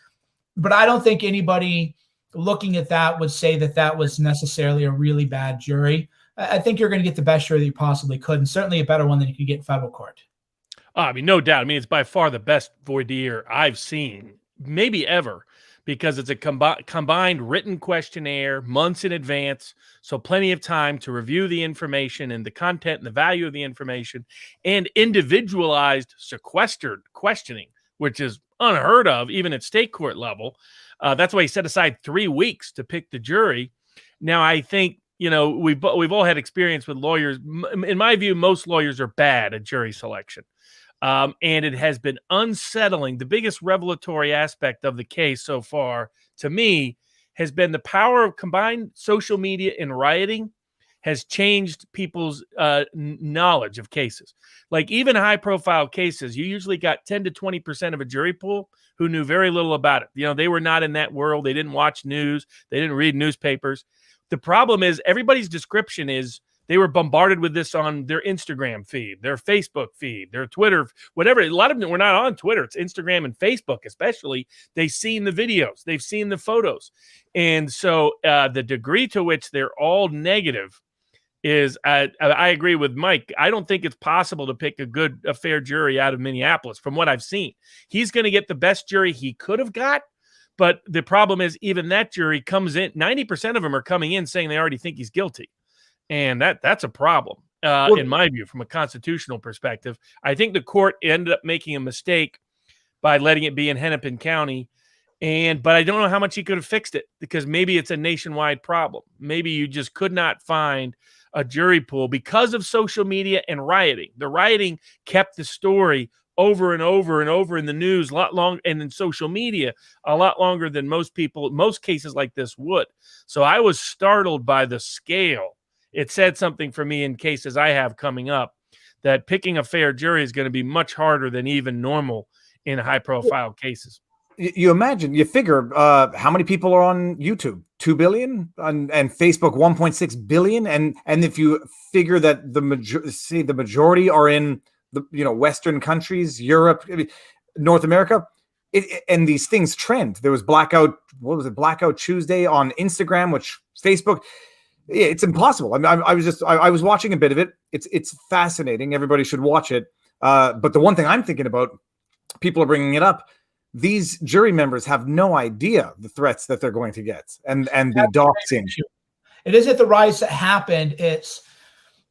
but I don't think anybody looking at that would say that was necessarily a really bad jury. I think you're going to get the best jury that you possibly could, and certainly a better one than you could get in federal court. No doubt. It's by far the best voir dire I've seen, maybe ever, because it's a combined written questionnaire months in advance, so plenty of time to review the information and the content and the value of the information, and individualized sequestered questioning, which is unheard of even at state court level. That's why he set aside 3 weeks to pick the jury. Now, I think, we've all had experience with lawyers. In my view, most lawyers are bad at jury selection. And it has been unsettling. The biggest revelatory aspect of the case so far, to me, has been the power of combined social media and rioting has changed people's knowledge of cases. Like even high-profile cases, you usually got 10 to 20% of a jury pool who knew very little about it. They were not in that world. They didn't watch news. They didn't read newspapers. The problem is everybody's description is they were bombarded with this on their Instagram feed, their Facebook feed, their Twitter, whatever. A lot of them were not on Twitter. It's Instagram and Facebook, especially. They've seen the videos. They've seen the photos. And so the degree to which they're all negative is, I agree with Mike. I don't think it's possible to pick a fair jury out of Minneapolis from what I've seen. He's going to get the best jury he could have got. But the problem is even that jury comes in, 90% of them are coming in saying they already think he's guilty. And that's a problem, in my view, from a constitutional perspective. I think the court ended up making a mistake by letting it be in Hennepin County. But I don't know how much he could have fixed it because maybe it's a nationwide problem. Maybe you just could not find a jury pool because of social media and rioting. The rioting kept the story over and over and over in the news a lot long, and in social media a lot longer than most cases like this would. So I was startled by the scale. It said something for me in cases I have coming up, that picking a fair jury is going to be much harder than even normal in high profile cases. You figure how many people are on YouTube? 2 billion, and Facebook 1.6 billion, and if you figure that the majority are in the Western countries, Europe, North America, and these things trend. There was Blackout Tuesday on Instagram, which Facebook. It's impossible. I mean, I was watching a bit of it. It's fascinating. Everybody should watch it. But the one thing I'm thinking about, people are bringing it up. These jury members have no idea the threats that they're going to get, and the doxing. It isn't the riots that happened. It's,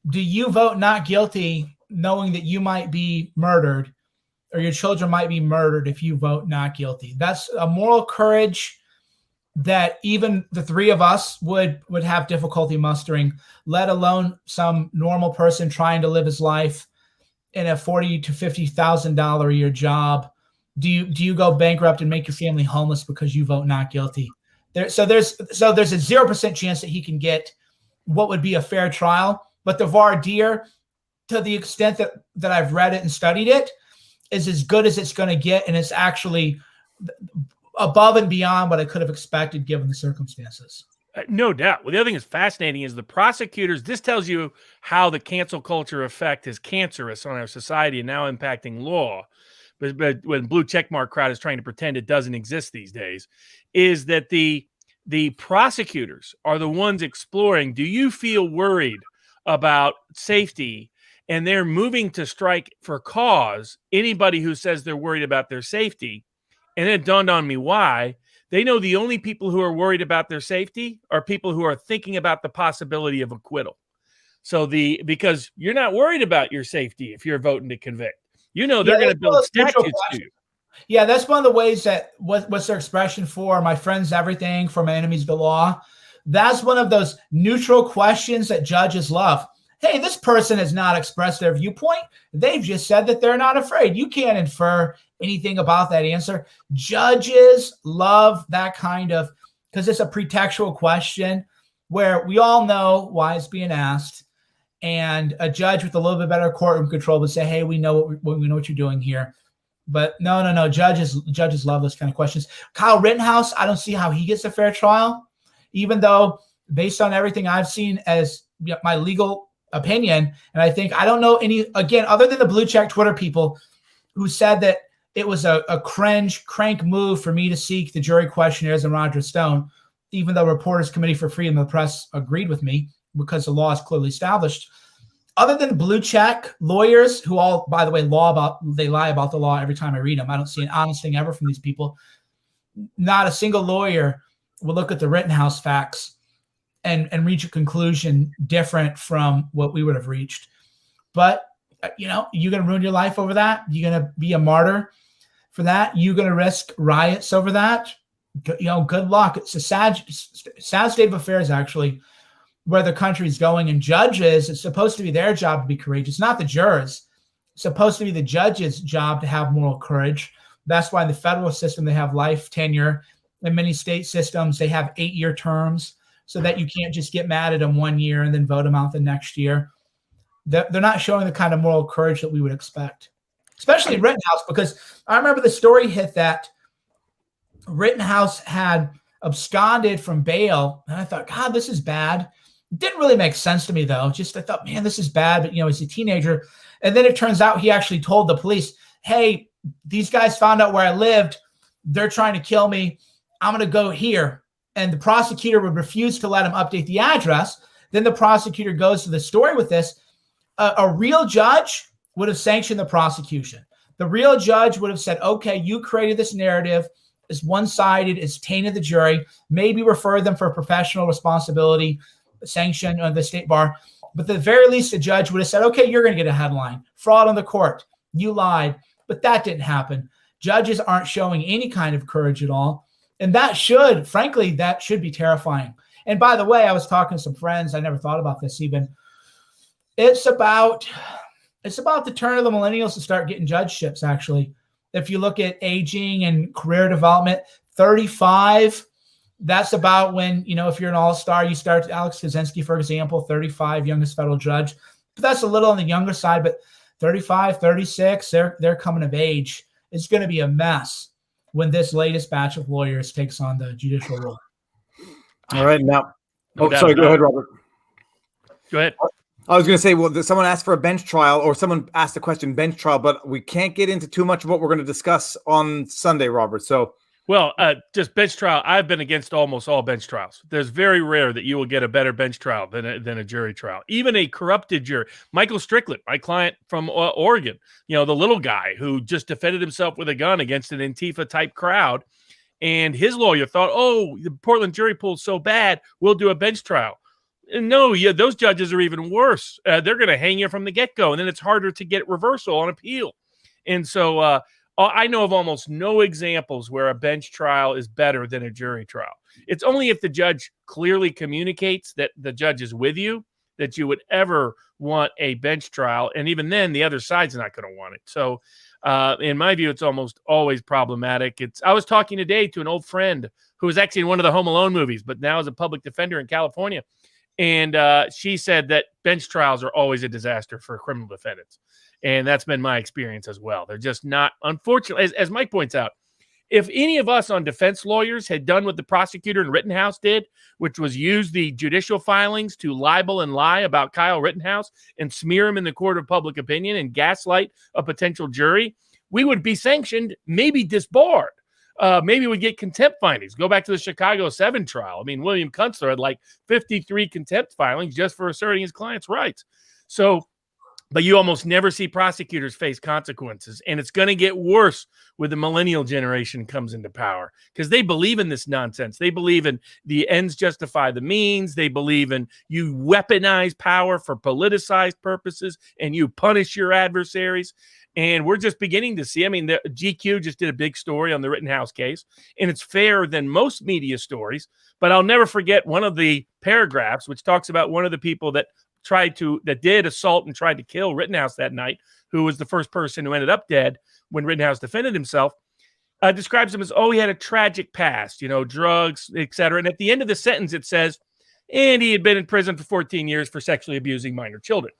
do you vote not guilty knowing that you might be murdered or your children might be murdered if you vote not guilty? That's a moral courage that even the three of us would have difficulty mustering, let alone some normal person trying to live his life in a $40,000 to $50,000 a year job. Do you go bankrupt and make your family homeless because you vote not guilty? So there's a 0% chance that he can get what would be a fair trial. But the voir dire, to the extent that I've read it and studied it, is as good as it's going to get, and it's actually above and beyond what I could have expected given the circumstances. No doubt. Well, the other thing that's fascinating is the prosecutors. This tells you how the cancel culture effect is cancerous on our society and now impacting law. But when blue checkmark crowd is trying to pretend it doesn't exist these days, is that the prosecutors are the ones exploring, do you feel worried about safety? And they're moving to strike for cause anybody who says they're worried about their safety. And it dawned on me why. They know the only people who are worried about their safety are people who are thinking about the possibility of acquittal. So because you're not worried about your safety if you're voting to convict. They're going to build statutes to you. Yeah, that's one of the ways that what's their expression for my friends everything, for my enemies the law. That's one of those neutral questions that judges love. Hey, this person has not expressed their viewpoint. They've just said that they're not afraid. You can't infer anything about that answer. Judges love that kind of, because it's a pretextual question where we all know why it's being asked. And a judge with a little bit better courtroom control would say, hey, we know what you're doing here. But no. Judges love those kind of questions. Kyle Rittenhouse, I don't see how he gets a fair trial, even though based on everything I've seen as my legal opinion, and I don't know any, again, other than the blue check Twitter people who said that it was a crank move for me to seek the jury questionnaires and Roger Stone, even though Reporters Committee for Freedom of the Press agreed with me, because the law is clearly established. Other than blue check lawyers who all, by the way, they lie about the law every time I read them. I don't see an honest thing ever from these people. Not a single lawyer will look at the Rittenhouse facts and reach a conclusion different from what we would have reached. But, you're going to ruin your life over that. You're going to be a martyr for that. You're going to risk riots over that. Good luck. It's a sad state of affairs, actually, where the country's going. And judges, it's supposed to be their job to be courageous, not the jurors. It's supposed to be the judge's job to have moral courage. That's why in the federal system, they have life tenure. In many state systems, they have 8-year terms so that you can't just get mad at them 1 year and then vote them out the next year. They're not showing the kind of moral courage that we would expect, especially Rittenhouse, because I remember the story hit that Rittenhouse had absconded from bail. And I thought, God, this is bad. It didn't really make sense to me, though. I thought, man, this is bad. But, he's a teenager. And then it turns out he actually told the police, hey, these guys found out where I lived. They're trying to kill me. I'm going to go here. And the prosecutor would refuse to let him update the address. Then the prosecutor goes to the story with this. A real judge would have sanctioned the prosecution. The real judge would have said, okay, you created this narrative. It's one-sided. It's tainted the jury. Maybe refer them for professional responsibility sanction on the state bar. But at the very least, the judge would have said, okay, you're going to get a headline. Fraud on the court. You lied. But that didn't happen. Judges aren't showing any kind of courage at all. And that should be terrifying. And by the way, I was talking to some friends. I never thought about this even. It's about it's about the turn of the millennials to start getting judgeships, actually. If you look at aging and career development, 35, that's about when, if you're an all-star, you start. Alex Kaczynski, for example, 35, youngest federal judge. But that's a little on the younger side, but 35, 36, they're coming of age. It's going to be a mess when this latest batch of lawyers takes on the judicial role. All right, now. No doubt sorry. Go about ahead, it. Robert. Go ahead. I was going to say, well, someone asked for a bench trial, or someone asked the question bench trial, but we can't get into too much of what we're going to discuss on Sunday, Robert. So, well, just bench trial. I've been against almost all bench trials. There's very rare that you will get a better bench trial than a jury trial. Even a corrupted jury. Michael Strickland, my client from Oregon, the little guy who just defended himself with a gun against an Antifa type crowd, and his lawyer thought, "Oh, the Portland jury pool is so bad, we'll do a bench trial." No, those judges are even worse. They're going to hang you from the get-go, and then it's harder to get reversal on appeal. And so I know of almost no examples where a bench trial is better than a jury trial. It's only if the judge clearly communicates that the judge is with you that you would ever want a bench trial. And even then, the other side's not going to want it. So in my view, it's almost always problematic. I was talking today to an old friend who was actually in one of the Home Alone movies, but now is a public defender in California. And she said that bench trials are always a disaster for criminal defendants. And that's been my experience as well. They're just not, unfortunately, as Mike points out, if any of us on defense lawyers had done what the prosecutor in Rittenhouse did, which was use the judicial filings to libel and lie about Kyle Rittenhouse and smear him in the court of public opinion and gaslight a potential jury, we would be sanctioned, maybe disbarred. Maybe we get contempt findings. Go back to the Chicago 7 trial. I mean, William Kunstler had like 53 contempt filings just for asserting his client's rights. So, but you almost never see prosecutors face consequences. And it's going to get worse when the millennial generation comes into power because they believe in this nonsense. They believe in the ends justify the means. They believe in you weaponize power for politicized purposes and you punish your adversaries. And we're just beginning to see, the GQ just did a big story on the Rittenhouse case, and it's fairer than most media stories. But I'll never forget one of the paragraphs, which talks about one of the people that did assault and tried to kill Rittenhouse that night, who was the first person who ended up dead when Rittenhouse defended himself, describes him as, he had a tragic past, drugs, etc. And at the end of the sentence, it says, and he had been in prison for 14 years for sexually abusing minor children.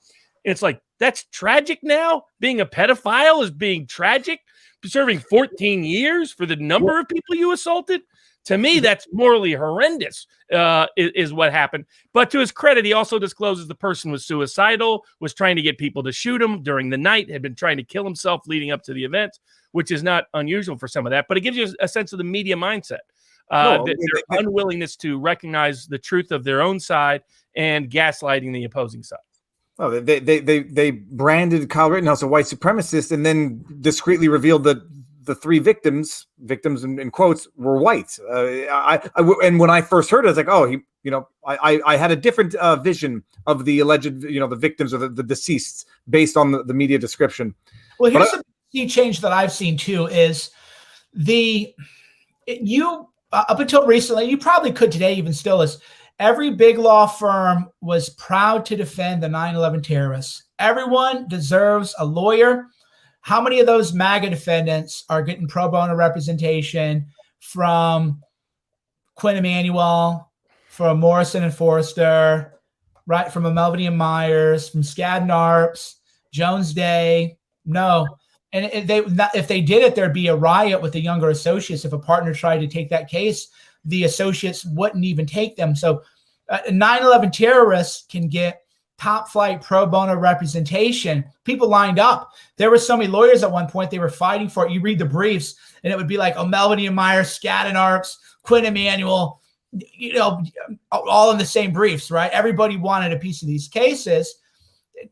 It's like, that's tragic now? Being a pedophile is being tragic? Serving 14 years for the number of people you assaulted? To me, that's morally horrendous, is what happened. But to his credit, he also discloses the person was suicidal, was trying to get people to shoot him during the night, had been trying to kill himself leading up to the event, which is not unusual for some of that. But it gives you a sense of the media mindset, their unwillingness to recognize the truth of their own side and gaslighting the opposing side. Oh, they branded Kyle Rittenhouse a white supremacist and then discreetly revealed that the three victims in quotes were white. And when I first heard it, I was like, I had a different vision of the alleged, the victims or the deceased based on the media description. Well, here's a key change that I've seen too is up until recently, you probably could today even still is, every big law firm was proud to defend the 9/11 terrorists. Everyone deserves a lawyer. How many of those MAGA defendants are getting pro bono representation from Quinn Emanuel, from Morrison and Forrester, right? From Melvin and Myers, from Skadden Arps, Jones Day? No. And if they did it, there'd be a riot with the younger associates. If a partner tried to take that case, the associates wouldn't even take them. So 9/11 terrorists can get top flight pro bono representation. People lined up. There were so many lawyers at one point, they were fighting for it. You read the briefs and it would be like, Melvin and Myers, Skadden Arps, Quinn Emanuel, all in the same briefs, right? Everybody wanted a piece of these cases.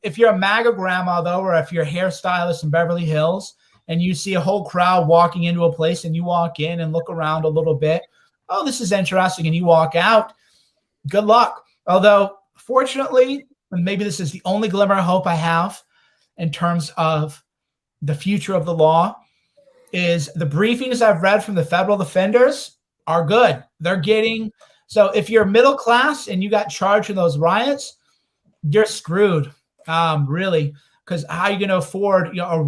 If you're a MAGA grandma though, or if you're a hairstylist in Beverly Hills and you see a whole crowd walking into a place and you walk in and look around a little bit, oh, this is interesting, and you walk out, good luck. Although, fortunately, and maybe this is the only glimmer of hope I have in terms of the future of the law, is the briefings I've read from the federal defenders are good. So if you're middle class and you got charged in those riots, you're screwed, really. because how are you going to afford a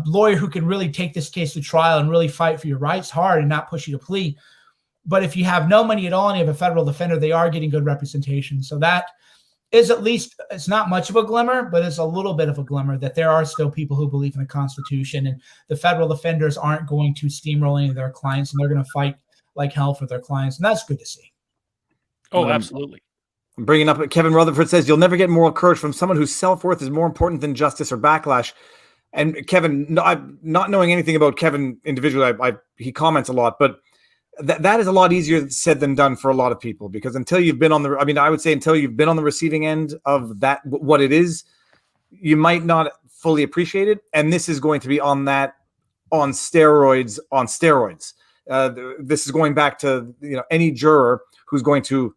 lawyer who can really take this case to trial and really fight for your rights hard and not push you to plea? But if you have no money at all and you have a federal defender, they are getting good representation. So that is, at least, it's not much of a glimmer, but it's a little bit of a glimmer that there are still people who believe in the Constitution, and the federal defenders aren't going to steamroll any of their clients, and they're going to fight like hell for their clients. And that's good to see. Oh, absolutely. I'm bringing up Kevin Rutherford says, you'll never get moral courage from someone whose self-worth is more important than justice or backlash. And Kevin, not knowing anything about Kevin individually, he comments a lot, but that is a lot easier said than done for a lot of people, because until you've been on I would say until you've been on the receiving end of that, what it is, you might not fully appreciate it. And this is going to be on steroids. This is going back to, any juror who's going to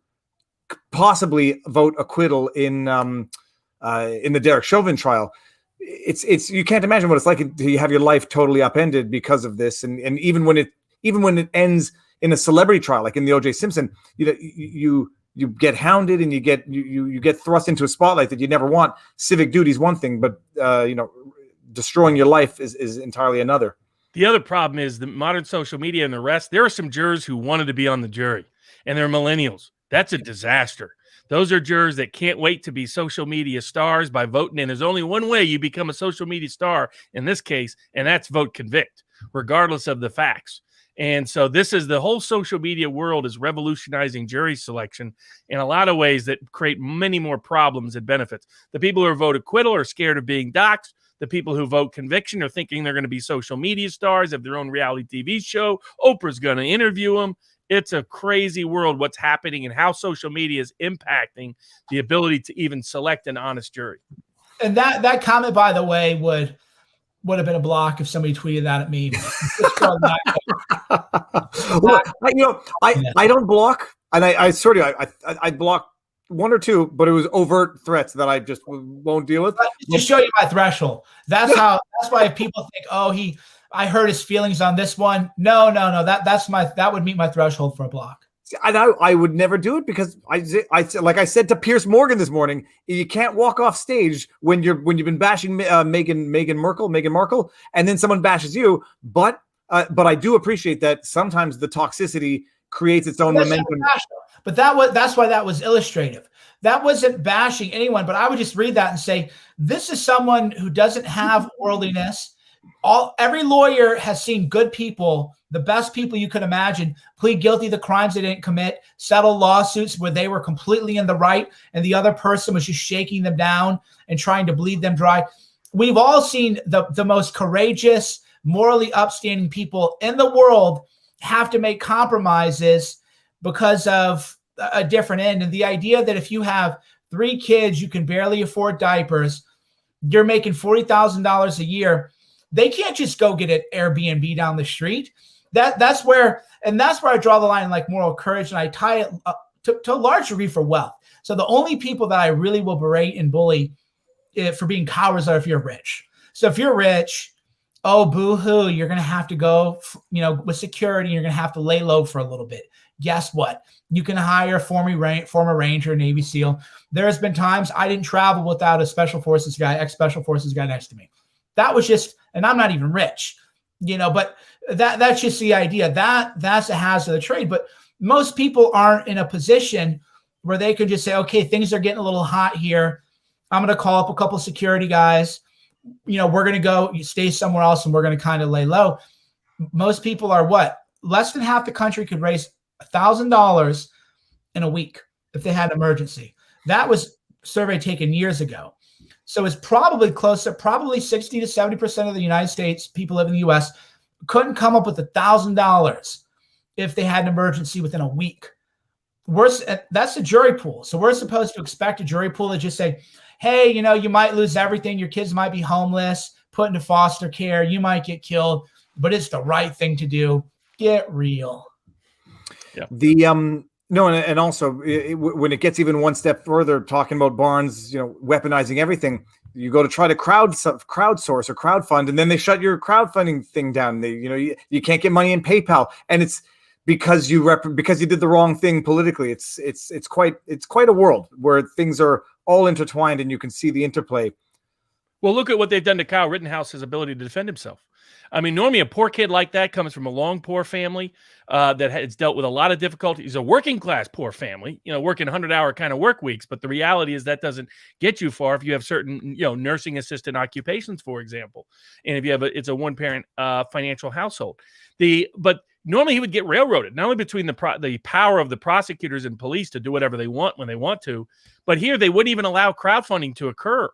possibly vote acquittal in the Derek Chauvin trial. It's you can't imagine what it's like to have your life totally upended because of this. And even when it ends in a celebrity trial, like in the O.J. Simpson, you get hounded and you get thrust into a spotlight that you never want. Civic duty is one thing, but destroying your life is entirely another. The other problem is the modern social media and the rest. There are some jurors who wanted to be on the jury, and they're millennials. That's a disaster. Those are jurors that can't wait to be social media stars by voting. And there's only one way you become a social media star in this case, and that's vote convict, regardless of the facts. And so this is the whole social media world is revolutionizing jury selection in a lot of ways that create many more problems than benefits. The people who vote acquittal are scared of being doxxed. The people who vote conviction are thinking they're going to be social media stars, have their own reality TV show. Oprah's going to interview them. It's a crazy world what's happening and how social media is impacting the ability to even select an honest jury. And that comment, by the way, would have been a block if somebody tweeted that at me. I don't block, and I block one or two, but it was overt threats that I just won't deal with. To show you my threshold. That's why if people think, I hurt his feelings on this one. No. That would meet my threshold for a block. And I would never do it because like I said to Piers Morgan this morning, you can't walk off stage when you've been bashing Meghan Markle, and then someone bashes you. But I do appreciate that sometimes the toxicity creates its own momentum. But that's why that was illustrative. That wasn't bashing anyone, but I would just read that and say, this is someone who doesn't have worldliness. Every lawyer has seen good people, the best people you could imagine, plead guilty to the crimes they didn't commit, settle lawsuits where they were completely in the right and the other person was just shaking them down and trying to bleed them dry. We've all seen the most courageous, morally upstanding people in the world have to make compromises because of a different end. And the idea that if you have 3 kids, you can barely afford diapers, you're making $40,000 a year. They can't just go get an Airbnb down the street. That's where I draw the line, like moral courage, and I tie it up to a large degree for wealth. So the only people that I really will berate and bully for being cowards are if you're rich. So if you're rich, oh, boo-hoo, you're going to have to go, with security, you're going to have to lay low for a little bit. Guess what? You can hire a former Ranger, Navy SEAL. There's been times I didn't travel without a Special Forces guy, ex-Special Forces guy next to me. That was just, and I'm not even rich, but that's just the idea. That's a hazard of the trade. But most people aren't in a position where they could just say, okay, things are getting a little hot here. I'm going to call up a couple security guys. We're going to go stay somewhere else and we're going to kind of lay low. Most people are what? Less than half the country could raise $1,000 in a week if they had an emergency. That was a survey taken years ago. So it's probably closer, probably 60 to 70% of the United States, people live in the U.S., couldn't come up with $1,000 if they had an emergency within a week. That's the jury pool. So we're supposed to expect a jury pool to just say, hey, you might lose everything. Your kids might be homeless, put into foster care. You might get killed, but it's the right thing to do. Get real. Yeah. No, and also when it gets even one step further, talking about Barnes, weaponizing everything, you go to try to crowdsource or crowdfund, and then they shut your crowdfunding thing down. You can't get money in PayPal, and it's because you did the wrong thing politically. It's quite a world where things are all intertwined, and you can see the interplay. Well, look at what they've done to Kyle Rittenhouse's ability to defend himself. I mean, normally a poor kid like that comes from a long, poor family that has dealt with a lot of difficulties. A working class poor family, working 100-hour kind of work weeks. But the reality is that doesn't get you far if you have certain, nursing assistant occupations, for example. And if you have it's a one-parent financial household. But normally he would get railroaded, not only between the power of the prosecutors and police to do whatever they want when they want to, but here they wouldn't even allow crowdfunding to occur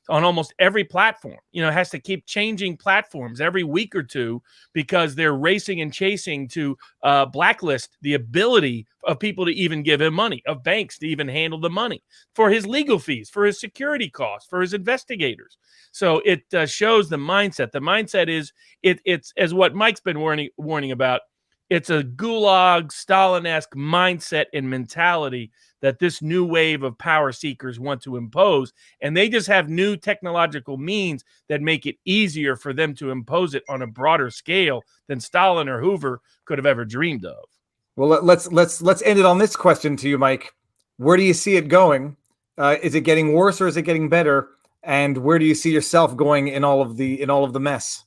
on almost every platform. It has to keep changing platforms every week or two because they're racing and chasing to blacklist the ability of people to even give him money, of banks to even handle the money for his legal fees, for his security costs, for his investigators. So it shows the mindset. The mindset is it's as what Mike's been warning about. It's a gulag, Stalin-esque mindset and mentality that this new wave of power seekers want to impose. And they just have new technological means that make it easier for them to impose it on a broader scale than Stalin or Hoover could have ever dreamed of. Well, let's end it on this question to you, Mike. Where do you see it going? Is it getting worse or is it getting better? And where do you see yourself going in all of the mess?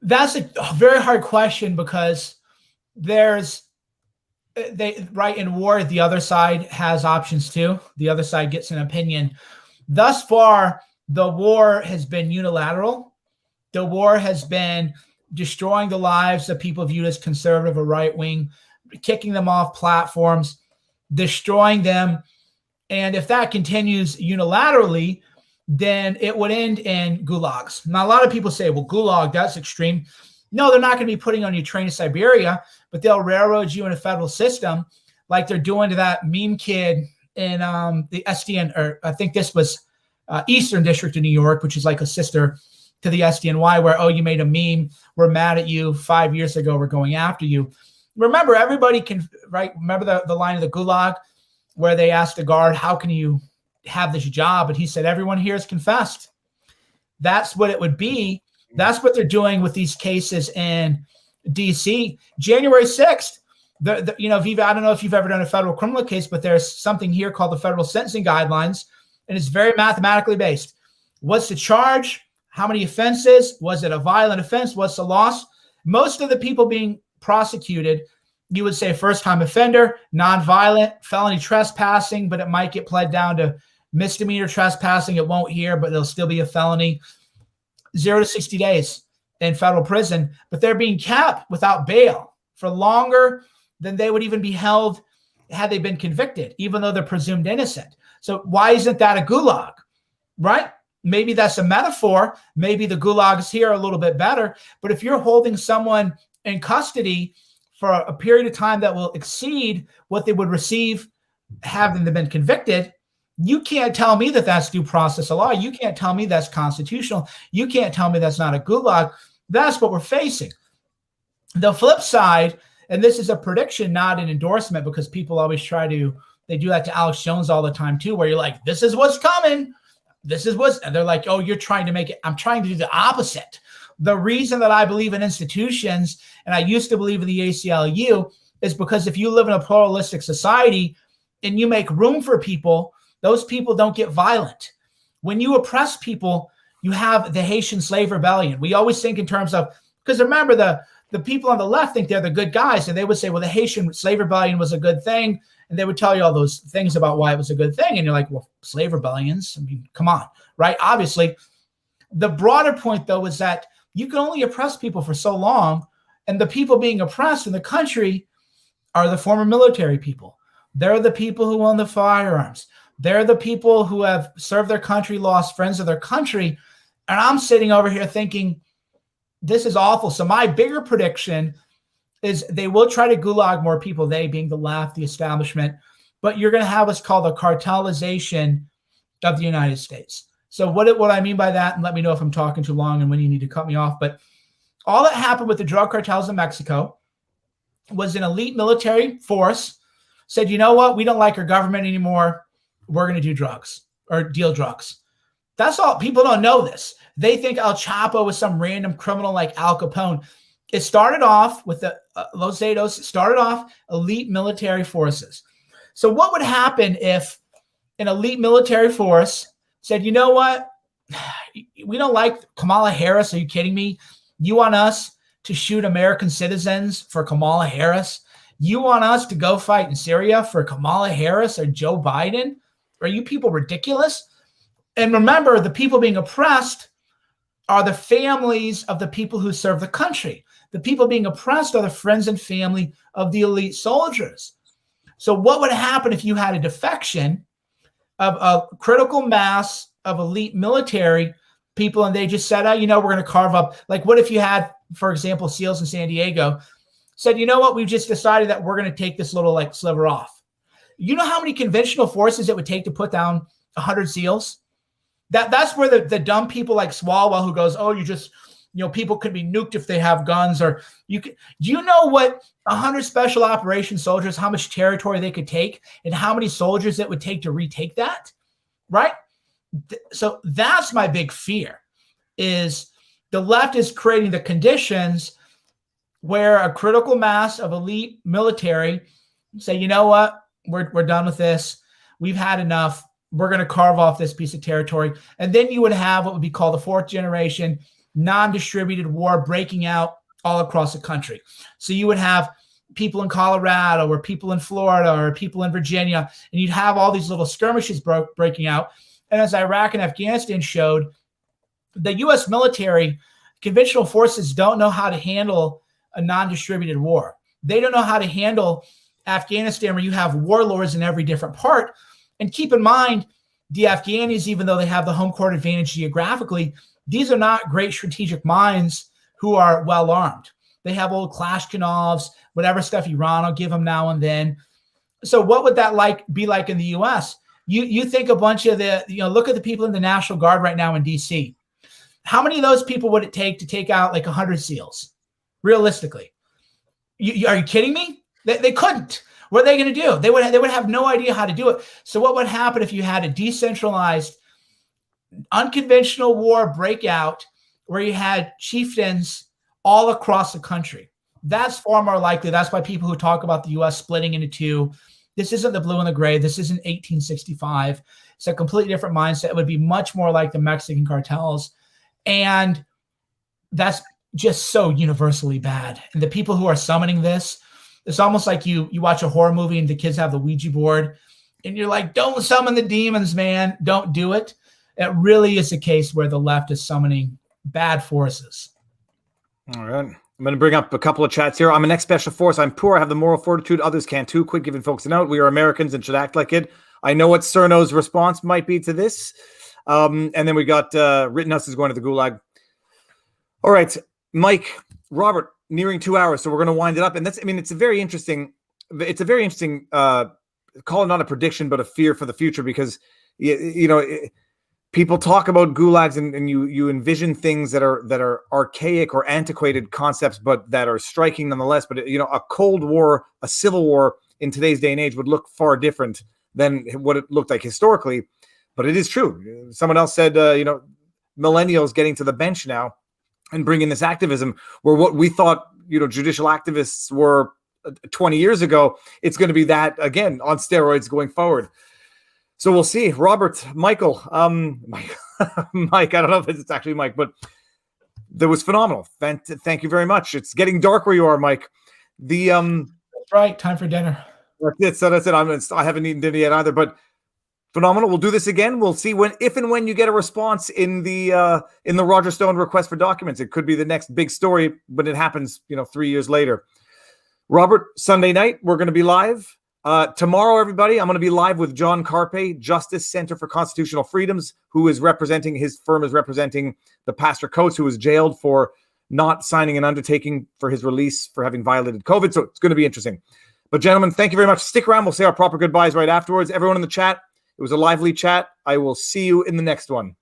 That's a very hard question because in war, the other side has options too. The other side gets an opinion. Thus far, the war has been unilateral. The war has been destroying the lives of people viewed as conservative or right wing, kicking them off platforms, destroying them. And if that continues unilaterally, then it would end in gulags. Now, a lot of people say, well, gulag, that's extreme. No, they're not going to be putting on you train to Siberia, but they'll railroad you in a federal system like they're doing to that meme kid in the SDN, or I think this was Eastern District of New York, which is like a sister to the SDNY, where, oh, you made a meme, we're mad at you, 5 years ago, we're going after you. Remember, everybody can, right? Remember the line of the gulag where they asked the guard, how can you have this job? And he said, everyone here has confessed. That's what it would be. That's what they're doing with these cases in DC. January 6th, Viva, I don't know if you've ever done a federal criminal case, but there's something here called the federal sentencing guidelines, and it's very mathematically based. What's the charge? How many offenses? Was it a violent offense? What's the loss? Most of the people being prosecuted, you would say first-time offender, nonviolent, felony trespassing, but it might get pled down to misdemeanor trespassing. It won't here, but it'll still be a felony. 0 to 60 days in federal prison, but they're being kept without bail for longer than they would even be held had they been convicted, even though they're presumed innocent. So why isn't that a gulag, right? Maybe that's a metaphor. Maybe the gulags here are a little bit better, but if you're holding someone in custody for a period of time that will exceed what they would receive having them been convicted, you can't tell me that that's due process of law. You can't tell me that's constitutional. You can't tell me that's not a gulag. That's what we're facing. The flip side, and this is a prediction, not an endorsement, because people always they do that to Alex Jones all the time too, where you're like, this is what's coming. And they're like, oh, you're trying to make it. I'm trying to do the opposite. The reason that I believe in institutions, and I used to believe in the ACLU, is because if you live in a pluralistic society and you make room for people, those people don't get violent. When you oppress people, you have the Haitian slave rebellion. We always think in terms of, because remember, the people on the left think they're the good guys, and they would say, well, the Haitian slave rebellion was a good thing. And they would tell you all those things about why it was a good thing. And you're like, well, slave rebellions, I mean, come on, right? Obviously, the broader point, though, is that you can only oppress people for so long. And the people being oppressed in the country are the former military people. They're the people who own the firearms. They're the people who have served their country, lost friends of their country. And I'm sitting over here thinking, this is awful. So my bigger prediction is they will try to gulag more people, they being the left, the establishment, but you're going to have what's called a cartelization of the United States. So what I mean by that, and let me know if I'm talking too long and when you need to cut me off, but all that happened with the drug cartels in Mexico was an elite military force said, you know what, we don't like our government anymore. We're going to do drugs or deal drugs. That's all. People don't know this. They think El Chapo was some random criminal like Al Capone. It started off with the Los Zetas, started off elite military forces. So what would happen if an elite military force said, you know what? We don't like Kamala Harris. Are you kidding me? You want us to shoot American citizens for Kamala Harris? You want us to go fight in Syria for Kamala Harris or Joe Biden? Are you people ridiculous? And remember, the people being oppressed are the families of the people who serve the country. The people being oppressed are the friends and family of the elite soldiers. So what would happen if you had a defection of a critical mass of elite military people and they just said, oh, you know, we're going to carve up. Like what if you had, for example, SEALs in San Diego said, you know what, we've just decided that we're going to take this little like sliver off. You know how many conventional forces it would take to put down 100 SEALs? That's where the dumb people like Swalwell who goes, oh, you just, you know, people could be nuked if they have guns, or you could. Do you know what 100 special operations soldiers, how much territory they could take and how many soldiers it would take to retake that? Right? So that's my big fear, is the left is creating the conditions where a critical mass of elite military say, you know what, we're done with this. We've had enough. We're going to carve off this piece of territory. And then you would have what would be called the fourth generation non-distributed war breaking out all across the country. So you would have people in Colorado or people in Florida or people in Virginia, and you'd have all these little skirmishes breaking out. And as Iraq and Afghanistan showed, the U.S. military, conventional forces don't know how to handle a non-distributed war. They don't know how to handle Afghanistan, where you have warlords in every different part. And keep in mind, the Afghanis, even though they have the home court advantage geographically, these are not great strategic minds who are well armed. They have old Kalashnikovs, whatever stuff Iran will give them now and then. So what would that be like in the U.S.? You think a bunch of look at the people in the National Guard right now in D.C. How many of those people would it take to take out like 100 SEALs? Realistically, are you kidding me? They couldn't. What are they going to do? They would have no idea how to do it. So what would happen if you had a decentralized, unconventional war breakout where you had chieftains all across the country? That's far more likely. That's why people who talk about the U.S. splitting into two, this isn't the blue and the gray. This isn't 1865. It's a completely different mindset. It would be much more like the Mexican cartels. And that's just so universally bad. And the people who are summoning this, it's almost like you watch a horror movie and the kids have the Ouija board and you're like, don't summon the demons, man. Don't do it. It really is a case where the left is summoning bad forces. All right. I'm going to bring up a couple of chats here. I'm an ex-special force. I'm poor. I have the moral fortitude. Others can too. Quick giving folks a note. We are Americans and should act like it. I know what Cerno's response might be to this. And then we got Rittenhouse is going to the gulag. All right, Mike, Robert, nearing 2 hours. So we're going to wind it up. And it's a very interesting, call it not a prediction, but a fear for the future, because, people talk about gulags and you envision things that are archaic or antiquated concepts, but that are striking nonetheless. But, a Cold War, a civil war in today's day and age would look far different than what it looked like historically. But it is true. Someone else said, millennials getting to the bench now and bringing this activism, where what we thought, judicial activists were 20 years ago, it's going to be that again on steroids going forward. So we'll see. Robert, Michael, Mike, I don't know if it's actually Mike, but that was phenomenal. Thank you very much. It's getting dark where you are, Mike. That's right. Time for dinner. That's it. I haven't eaten dinner yet either, but phenomenal. We'll do this again. We'll see if and when you get a response in the Roger Stone request for documents. It could be the next big story, but it happens, 3 years later. Robert, Sunday night, we're going to be live. Tomorrow, everybody, I'm going to be live with John Carpe, Justice Center for Constitutional Freedoms, his firm is representing the Pastor Coates, who was jailed for not signing an undertaking for his release for having violated COVID. So it's going to be interesting. But gentlemen, thank you very much. Stick around. We'll say our proper goodbyes right afterwards. Everyone in the chat, it was a lively chat. I will see you in the next one.